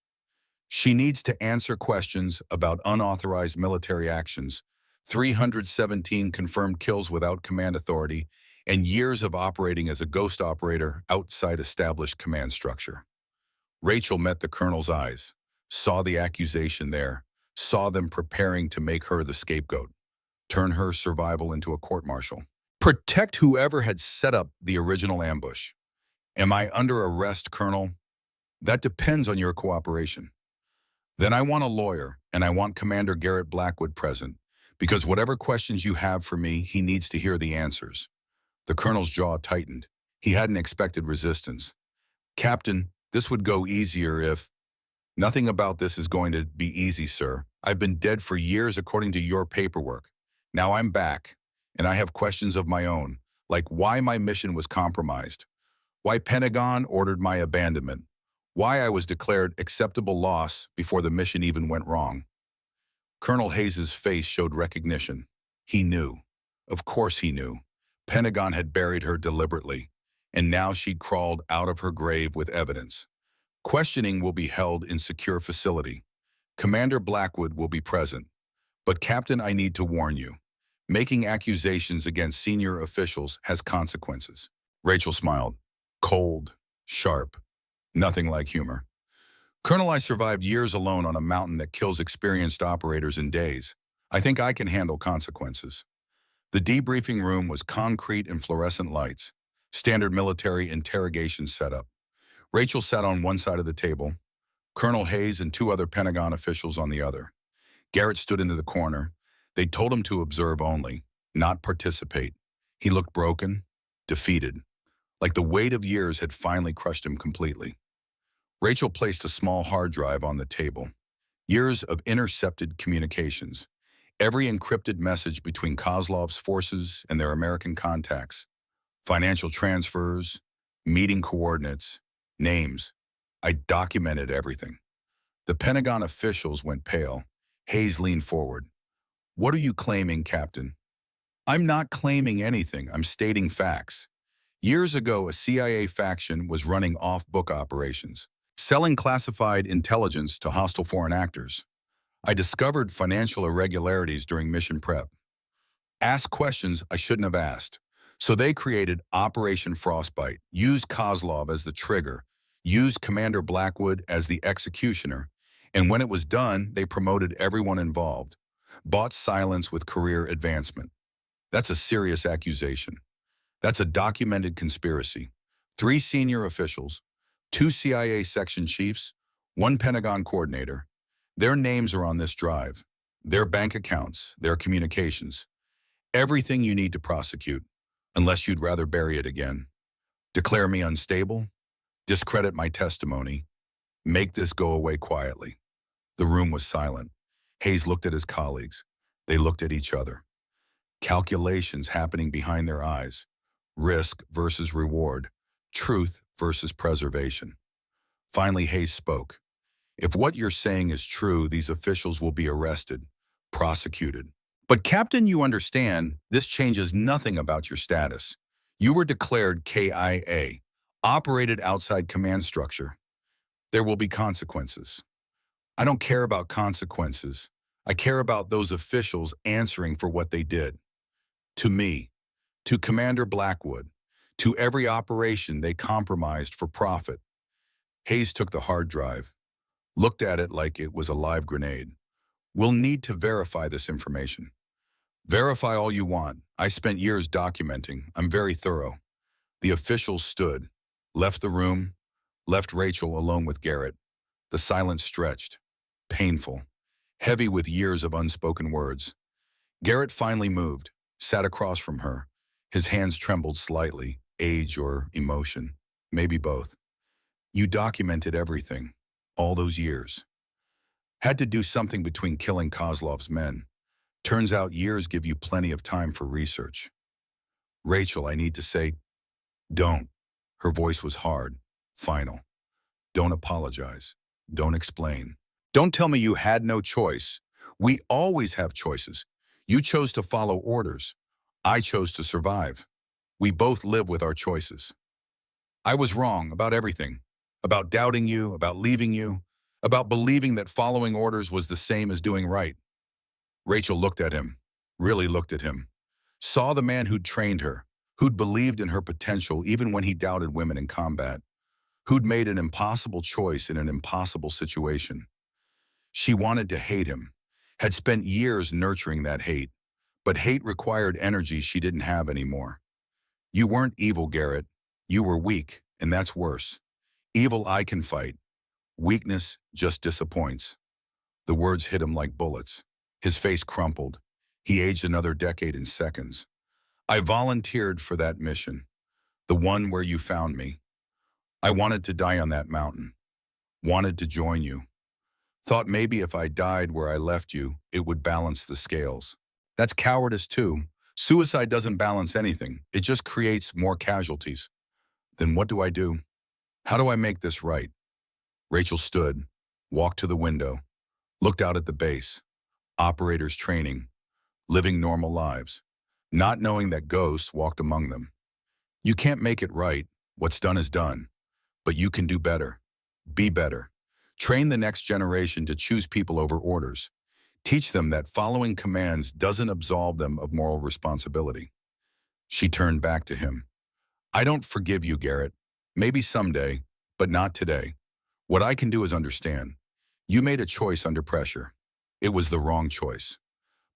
She needs to answer questions about unauthorized military actions, 317 confirmed kills without command authority, and years of operating as a ghost operator outside established command structure. Rachel met the colonel's eyes, saw the accusation there, saw them preparing to make her the scapegoat, turn her survival into a court-martial. Protect whoever had set up the original ambush. Am I under arrest, Colonel? That depends on your cooperation. Then I want a lawyer, and I want Commander Garrett Blackwood present, because whatever questions you have for me, he needs to hear the answers. The colonel's jaw tightened. He hadn't expected resistance. Captain, this would go easier if... Nothing about this is going to be easy, sir. I've been dead for years according to your paperwork. Now I'm back, and I have questions of my own, like why my mission was compromised, why Pentagon ordered my abandonment, why I was declared acceptable loss before the mission even went wrong. Colonel Hayes's face showed recognition. He knew. Of course he knew. Pentagon had buried her deliberately, and now she'd crawled out of her grave with evidence. Questioning will be held in secure facility. Commander Blackwood will be present. But Captain, I need to warn you. Making accusations against senior officials has consequences. Rachel smiled. Cold, sharp, nothing like humor. Colonel, I survived years alone on a mountain that kills experienced operators in days. I think I can handle consequences. The debriefing room was concrete and fluorescent lights, standard military interrogation setup. Rachel sat on one side of the table, Colonel Hayes and two other Pentagon officials on the other. Garrett stood into the corner. They told him to observe only, not participate. He looked broken, defeated, like the weight of years had finally crushed him completely. Rachel placed a small hard drive on the table. Years of intercepted communications. Every encrypted message between Kozlov's forces and their American contacts. Financial transfers, meeting coordinates, names. I documented everything. The Pentagon officials went pale. Hayes leaned forward. What are you claiming, Captain? I'm not claiming anything. I'm stating facts. Years ago, a CIA faction was running off-book operations, selling classified intelligence to hostile foreign actors. I discovered financial irregularities during mission prep. Asked questions I shouldn't have asked. So they created Operation Frostbite, used Kozlov as the trigger, used Commander Blackwood as the executioner, and when it was done, they promoted everyone involved, bought silence with career advancement. That's a serious accusation. That's a documented conspiracy. 3 senior officials, 2 CIA section chiefs, 1 Pentagon coordinator. Their names are on this drive, their bank accounts, their communications. Everything you need to prosecute, unless you'd rather bury it again. Declare me unstable, discredit my testimony, make this go away quietly. The room was silent. Hayes looked at his colleagues. They looked at each other. Calculations happening behind their eyes. Risk versus reward. Truth versus preservation. Finally, Hayes spoke. If what you're saying is true, these officials will be arrested, prosecuted. But Captain, you understand, this changes nothing about your status. You were declared KIA, operated outside command structure. There will be consequences. I don't care about consequences. I care about those officials answering for what they did. To me, to Commander Blackwood, to every operation they compromised for profit. Hayes took the hard drive, looked at it like it was a live grenade. We'll need to verify this information. Verify all you want. I spent years documenting. I'm very thorough. The officials stood, left the room, left Rachel alone with Garrett. The silence stretched, painful, heavy with years of unspoken words. Garrett finally moved, sat across from her. His hands trembled slightly, age or emotion, maybe both. You documented everything, all those years. Had to do something between killing Kozlov's men. Turns out years give you plenty of time for research. Rachel, I need to say, don't. Her voice was hard, final. Don't apologize. Don't explain. Don't tell me you had no choice. We always have choices. You chose to follow orders. I chose to survive. We both live with our choices. I was wrong about everything. About doubting you, about leaving you, about believing that following orders was the same as doing right. Rachel looked at him, really looked at him. Saw the man who'd trained her, who'd believed in her potential even when he doubted women in combat, who'd made an impossible choice in an impossible situation. She wanted to hate him, had spent years nurturing that hate, but hate required energy she didn't have anymore. You weren't evil, Garrett. You were weak, and that's worse. Evil I can fight. Weakness just disappoints. The words hit him like bullets. His face crumpled. He aged another decade in seconds. I volunteered for that mission, the one where you found me. I wanted to die on that mountain. Wanted to join you. Thought maybe if I died where I left you, it would balance the scales. That's cowardice too. Suicide doesn't balance anything. It just creates more casualties. Then what do I do? How do I make this right? Rachel stood, walked to the window, looked out at the base. Operators training, living normal lives, not knowing that ghosts walked among them. You can't make it right. What's done is done. But you can do better. Be better. Train the next generation to choose people over orders. Teach them that following commands doesn't absolve them of moral responsibility. She turned back to him. I don't forgive you, Garrett. Maybe someday, but not today. What I can do is understand. You made a choice under pressure. It was the wrong choice.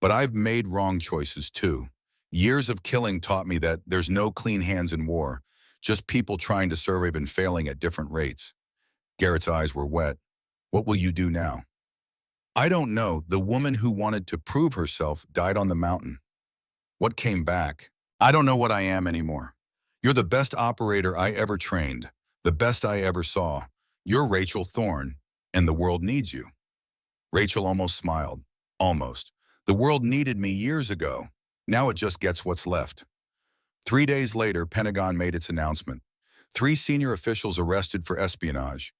But I've made wrong choices too. Years of killing taught me that there's no clean hands in war, just people trying to survive and failing at different rates. Garrett's eyes were wet. What will you do now? I don't know. The woman who wanted to prove herself died on the mountain. What came back? I don't know what I am anymore. You're the best operator I ever trained, the best I ever saw. You're Rachel Thorne, and the world needs you. Rachel almost smiled. Almost. The world needed me years ago. Now it just gets what's left. 3 days later, Pentagon made its announcement. 3 senior officials arrested for espionage.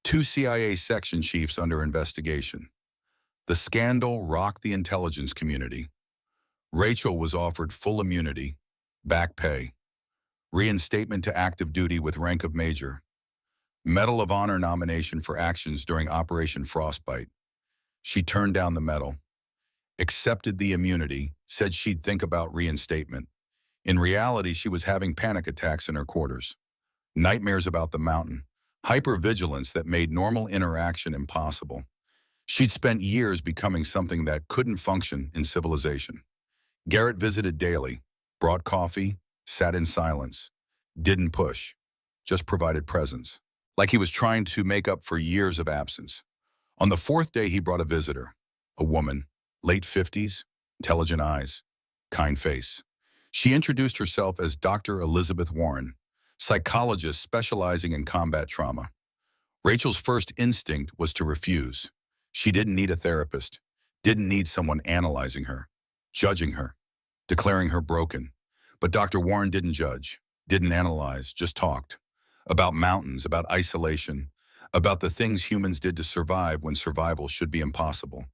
2 CIA section chiefs under investigation. The scandal rocked the intelligence community. Rachel was offered full immunity, back pay, reinstatement to active duty with rank of major, Medal of Honor nomination for actions during Operation Frostbite. She turned down the medal, accepted the immunity, said she'd think about reinstatement. In reality, she was having panic attacks in her quarters. Nightmares about the mountain, hypervigilance that made normal interaction impossible. She'd spent years becoming something that couldn't function in civilization. Garrett visited daily, brought coffee, sat in silence, didn't push, just provided presence, like he was trying to make up for years of absence. On the 4th day, he brought a visitor, a woman, late 50s, intelligent eyes, kind face. She introduced herself as Dr. Elizabeth Warren, psychologist specializing in combat trauma. Rachel's first instinct was to refuse. She didn't need a therapist, didn't need someone analyzing her, judging her, declaring her broken. But Dr. Warren didn't judge, didn't analyze, just talked. About mountains, about isolation, about the things humans did to survive when survival should be impossible.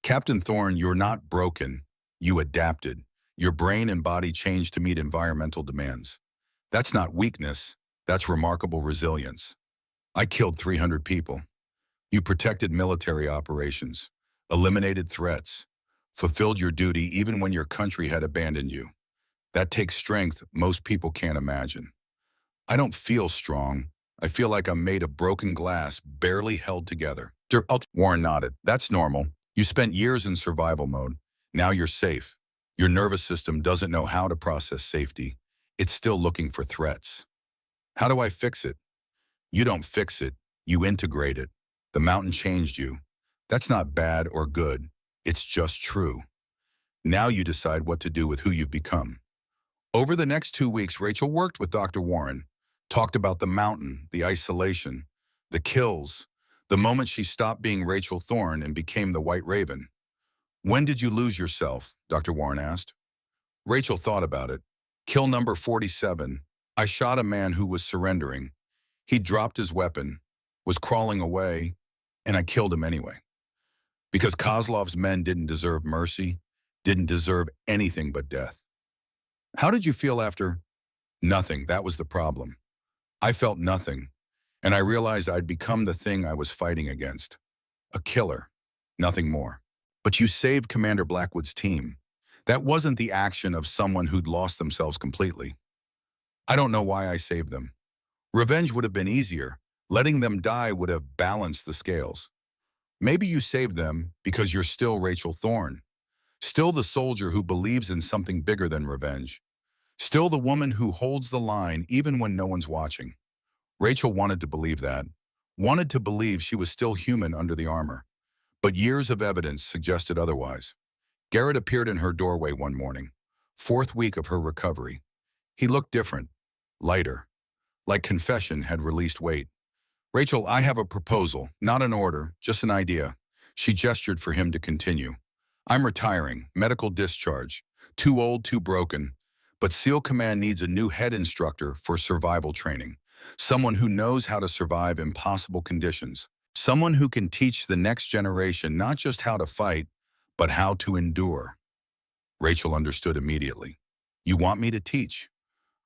Captain Thorne, you're not broken. You adapted. Your brain and body changed to meet environmental demands. That's not weakness. That's remarkable resilience. I killed 300 people. You protected military operations, eliminated threats, fulfilled your duty even when your country had abandoned you. That takes strength most people can't imagine. I don't feel strong. I feel like I'm made of broken glass, barely held together. Warren nodded. That's normal. You spent years in survival mode. Now you're safe. Your nervous system doesn't know how to process safety. It's still looking for threats. How do I fix it? You don't fix it. You integrate it. The mountain changed you. That's not bad or good. It's just true. Now you decide what to do with who you've become. Over the next 2 weeks, Rachel worked with Dr. Warren, talked about the mountain, the isolation, the kills, The moment she stopped being Rachel Thorne and became the White Raven. When did you lose yourself? Dr. Warren asked. Rachel thought about it. Kill number 47. I shot a man who was surrendering. He dropped his weapon, was crawling away, and I killed him anyway. Because Kozlov's men didn't deserve mercy, didn't deserve anything but death. How did you feel after? Nothing, that was the problem. I felt nothing, and I realized I'd become the thing I was fighting against. A killer, nothing more. But you saved Commander Blackwood's team. That wasn't the action of someone who'd lost themselves completely. I don't know why I saved them. Revenge would have been easier. Letting them die would have balanced the scales. Maybe you saved them because you're still Rachel Thorne. Still the soldier who believes in something bigger than revenge. Still the woman who holds the line even when no one's watching. Rachel wanted to believe that. Wanted to believe she was still human under the armor. But years of evidence suggested otherwise. Garrett appeared in her doorway one morning, 4th week of her recovery. He looked different, lighter, like confession had released weight. Rachel, I have a proposal, not an order, just an idea. She gestured for him to continue. I'm retiring, medical discharge, too old, too broken. But SEAL Command needs a new head instructor for survival training. Someone who knows how to survive impossible conditions. Someone who can teach the next generation not just how to fight, but how to endure. Rachel understood immediately. You want me to teach?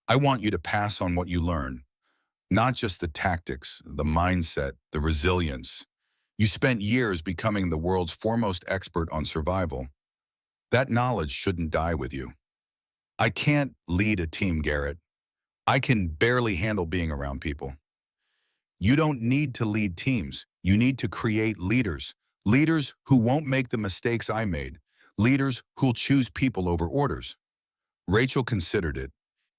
I want you to pass on what you learn. Not just the tactics, the mindset, the resilience. You spent years becoming the world's foremost expert on survival. That knowledge shouldn't die with you. I can't lead a team, Garrett. I can barely handle being around people. You don't need to lead teams. You need to create leaders. Leaders who won't make the mistakes I made. Leaders who'll choose people over orders. Rachel considered it.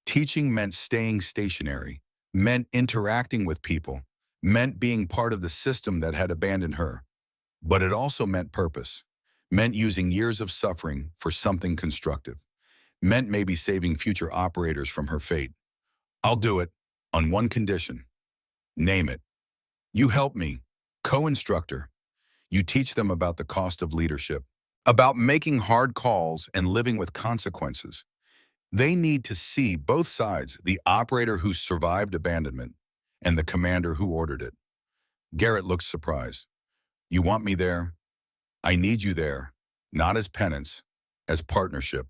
Teaching meant staying stationary, meant interacting with people, meant being part of the system that had abandoned her. But it also meant purpose, meant using years of suffering for something constructive, meant maybe saving future operators from her fate. I'll do it on one condition. Name it. You help me, co-instructor. You teach them about the cost of leadership, about making hard calls and living with consequences. They need to see both sides, the operator who survived abandonment and the commander who ordered it. Garrett looked surprised. You want me there? I need you there, not as penance, as partnership.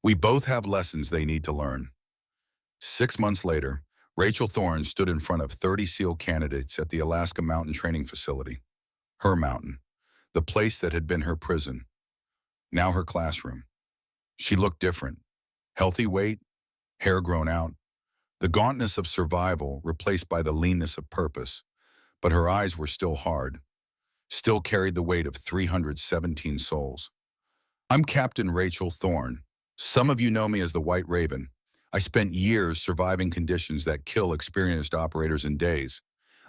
We both have lessons they need to learn. 6 months later, Rachel Thorne stood in front of 30 SEAL candidates at the Alaska Mountain Training Facility. Her mountain, the place that had been her prison, now her classroom. She looked different. Healthy weight, hair grown out, the gauntness of survival replaced by the leanness of purpose. But her eyes were still hard, still carried the weight of 317 souls. I'm Captain Rachel Thorne. Some of you know me as the White Raven. I spent years surviving conditions that kill experienced operators in days.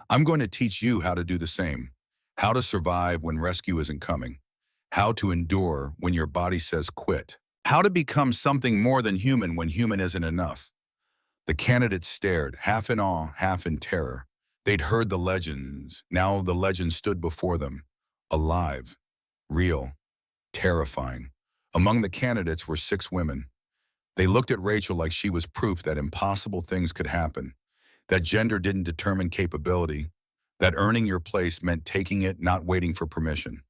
I'm going to teach you how to do the same. How to survive when rescue isn't coming. How to endure when your body says quit. How to become something more than human when human isn't enough. The candidates stared, half in awe, half in terror. They'd heard the legends. Now the legend stood before them. Alive, real, terrifying. Among the candidates were 6 women. They looked at Rachel like she was proof that impossible things could happen, that gender didn't determine capability, that earning your place meant taking it, not waiting for permission.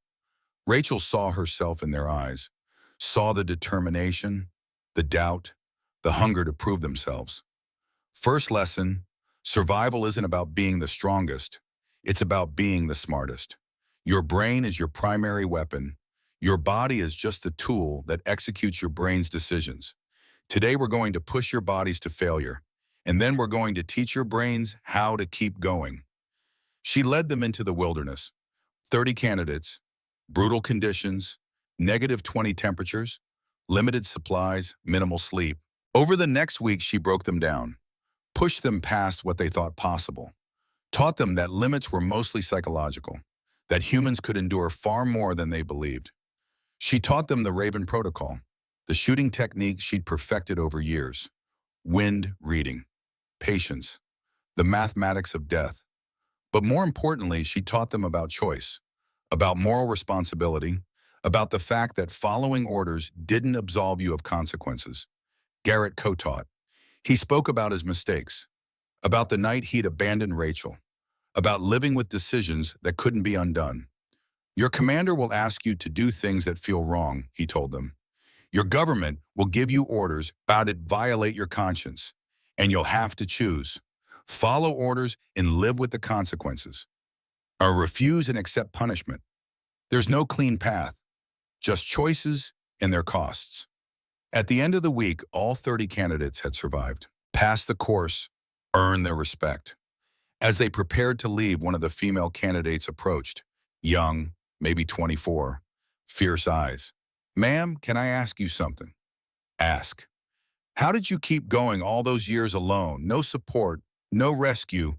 Rachel saw herself in their eyes, saw the determination, the doubt, the hunger to prove themselves. First lesson, survival isn't about being the strongest, it's about being the smartest. Your brain is your primary weapon. Your body is just the tool that executes your brain's decisions. Today we're going to push your bodies to failure, and then we're going to teach your brains how to keep going. She led them into the wilderness. 30 candidates, brutal conditions, -20 temperatures, limited supplies, minimal sleep. Over the next week, she broke them down, pushed them past what they thought possible, taught them that limits were mostly psychological, that humans could endure far more than they believed. She taught them the Raven Protocol, the shooting technique she'd perfected over years. Wind reading, patience, the mathematics of death, But more importantly, she taught them about choice, about moral responsibility, about the fact that following orders didn't absolve you of consequences. Garrett co-taught. He spoke about his mistakes, about the night he'd abandoned Rachel, about living with decisions that couldn't be undone. Your commander will ask you to do things that feel wrong, he told them. Your government will give you orders about it violate your conscience, and you'll have to choose. Follow orders and live with the consequences, or refuse and accept punishment. There's no clean path, just choices and their costs. At the end of the week, all 30 candidates had survived, passed the course, earned their respect. As they prepared to leave, one of the female candidates approached, young, maybe 24, fierce eyes. Ma'am, can I ask you something? Ask. How did you keep going all those years alone? No support, no rescue.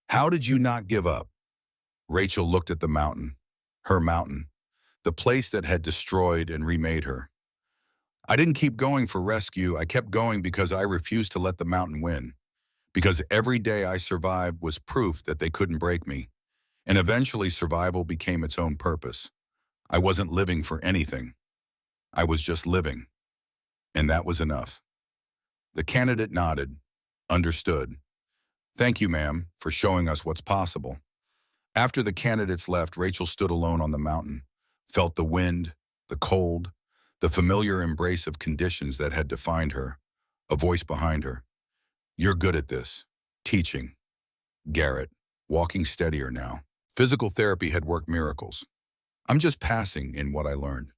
How did you not give up? Rachel looked at the mountain, her mountain, the place that had destroyed and remade her. I didn't keep going for rescue. I kept going because I refused to let the mountain win. Because every day I survived was proof that they couldn't break me. And eventually survival became its own purpose. I wasn't living for anything. I was just living. And that was enough. The candidate nodded, understood. Thank you, ma'am, for showing us what's possible. After the candidates left, Rachel stood alone on the mountain, felt the wind, the cold, the familiar embrace of conditions that had defined her, a voice behind her. You're good at this. Teaching. Garrett, walking steadier now. Physical therapy had worked miracles. I'm just passing in what I learned.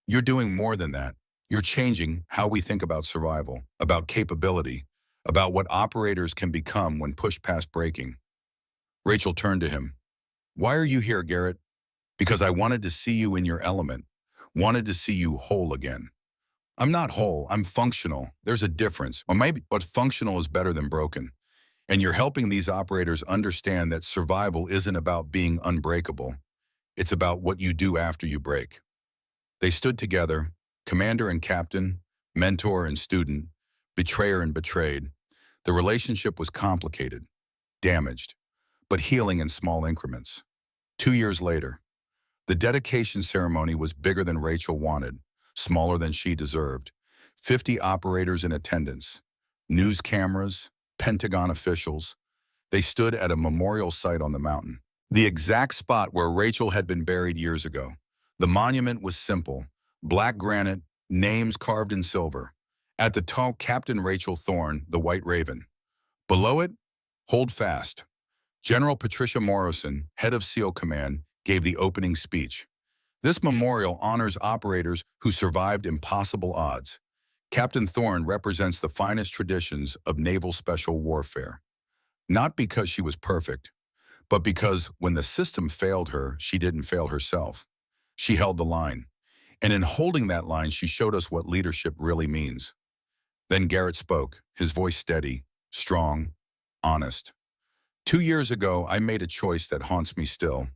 You're doing more than that. You're changing how we think about survival, about capability, about what operators can become when pushed past breaking. Rachel turned to him. Why are you here, Garrett? Because I wanted to see you in your element, wanted to see you whole again. I'm not whole, I'm functional. There's a difference, but functional is better than broken. And you're helping these operators understand that survival isn't about being unbreakable. It's about what you do after you break. They stood together, commander and captain, mentor and student, betrayer and betrayed. The relationship was complicated, damaged, but healing in small increments. 2 years later, the dedication ceremony was bigger than Rachel wanted, smaller than she deserved. 50 operators in attendance, news cameras, Pentagon officials. They stood at a memorial site on the mountain, the exact spot where Rachel had been buried years ago. The monument was simple, black granite, names carved in silver. At the top, Captain Rachel Thorne, the White Raven. Below it, hold fast. General Patricia Morrison, head of SEAL Command, gave the opening speech. This memorial honors operators who survived impossible odds. Captain Thorne represents the finest traditions of naval special warfare. Not because she was perfect, but because when the system failed her, she didn't fail herself. She held the line. And in holding that line, she showed us what leadership really means. Then Garrett spoke, his voice steady, strong, honest. 2 years ago, I made a choice that haunts me still.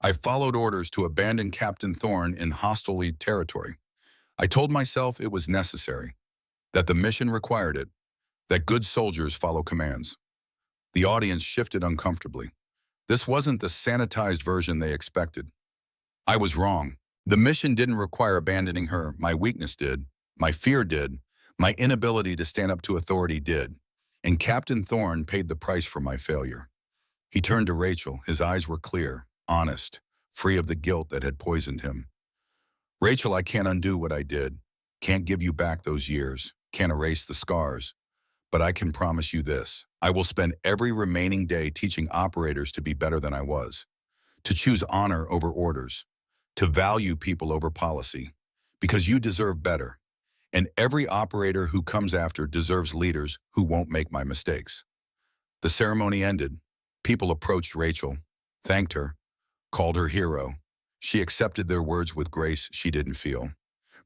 I followed orders to abandon Captain Thorne in hostile territory. I told myself it was necessary, that the mission required it, that good soldiers follow commands. The audience shifted uncomfortably. This wasn't the sanitized version they expected. I was wrong. The mission didn't require abandoning her. My weakness did. My fear did. My inability to stand up to authority did. And Captain Thorne paid the price for my failure. He turned to Rachel. His eyes were clear, honest, free of the guilt that had poisoned him. Rachel, I can't undo what I did. Can't give you back those years. Can't erase the scars. But I can promise you this. I will spend every remaining day teaching operators to be better than I was, to choose honor over orders, to value people over policy, because you deserve better. And every operator who comes after deserves leaders who won't make my mistakes. The ceremony ended. People approached Rachel, thanked her, called her hero. She accepted their words with grace she didn't feel.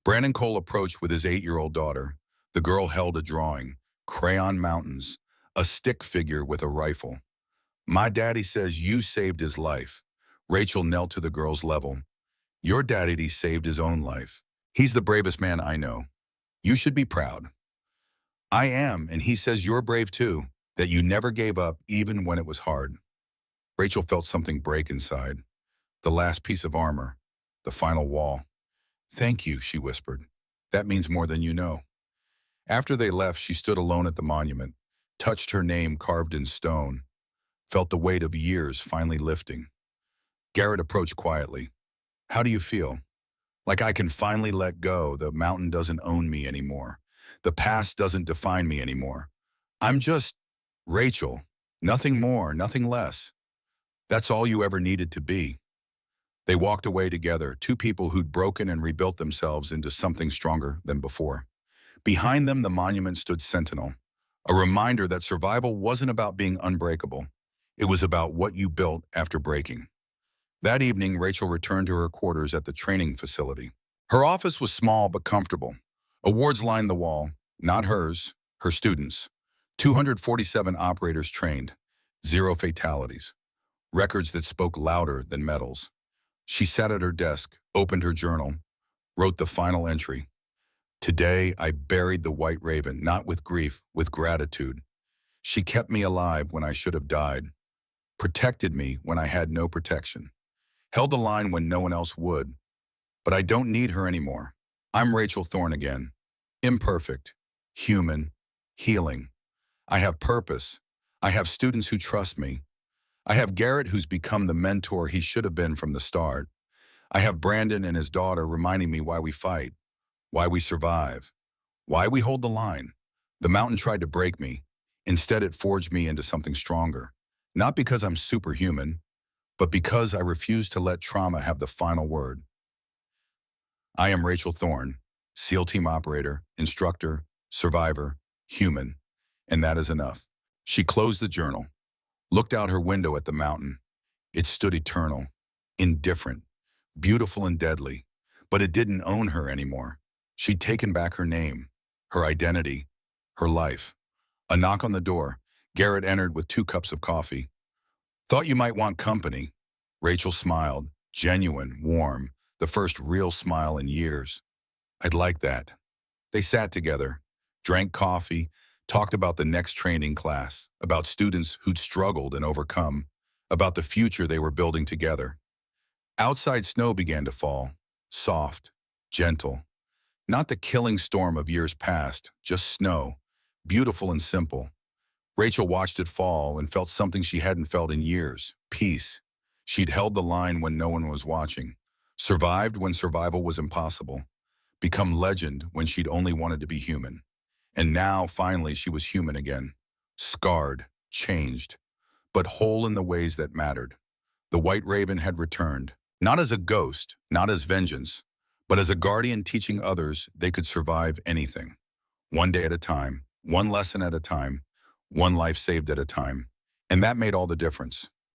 Brandon Cole approached with his 8-year-old daughter. The girl held a drawing, crayon mountains, a stick figure with a rifle. My daddy says you saved his life. Rachel knelt to the girl's level. Your daddy saved his own life. He's the bravest man I know. You should be proud. I am, and he says you're brave too, that you never gave up even when it was hard. Rachel felt something break inside. The last piece of armor. The final wall. "Thank you," she whispered. "That means more than you know." After they left, she stood alone at the monument, touched her name carved in stone, felt the weight of years finally lifting. Garrett approached quietly. "How do you feel?" "Like I can finally let go. The mountain doesn't own me anymore. The past doesn't define me anymore. I'm just Rachel. Nothing more, nothing less. That's all you ever needed to be." They walked away together, two people who'd broken and rebuilt themselves into something stronger than before. Behind them, the monument stood sentinel, a reminder that survival wasn't about being unbreakable. It was about what you built after breaking. That evening, Rachel returned to her quarters at the training facility. Her office was small but comfortable. Awards lined the wall, not hers, her students. 247 operators trained, 0 fatalities. Records that spoke louder than medals. She sat at her desk, opened her journal, wrote the final entry. "Today, I buried the White Raven, not with grief, with gratitude. She kept me alive when I should have died, protected me when I had no protection, held the line when no one else would. But I don't need her anymore. I'm Rachel Thorne again. Imperfect, human, healing. I have purpose. I have students who trust me. I have Garrett, who's become the mentor he should have been from the start. I have Brandon and his daughter reminding me why we fight, why we survive, why we hold the line. The mountain tried to break me. Instead, it forged me into something stronger. Not because I'm superhuman, but because I refuse to let trauma have the final word. I am Rachel Thorne, SEAL team operator, instructor, survivor, human, and that is enough." She closed the journal, looked out her window at the mountain. It stood eternal, indifferent, beautiful and deadly, but it didn't own her anymore. She'd taken back her name, her identity, her life. A knock on the door. Garrett entered with 2 cups of coffee. "Thought you might want company." Rachel smiled, genuine, warm, the first real smile in years. "I'd like that." They sat together, drank coffee, talked about the next training class, about students who'd struggled and overcome, about the future they were building together. Outside, snow began to fall, soft, gentle. Not the killing storm of years past, just snow, beautiful and simple. Rachel watched it fall and felt something she hadn't felt in years, peace. She'd held the line when no one was watching, survived when survival was impossible, become legend when she'd only wanted to be human. And now, finally, she was human again, scarred, changed, but whole in the ways that mattered. The White Raven had returned, not as a ghost, not as vengeance, but as a guardian teaching others they could survive anything. One day at a time, one lesson at a time, one life saved at a time. And that made all the difference.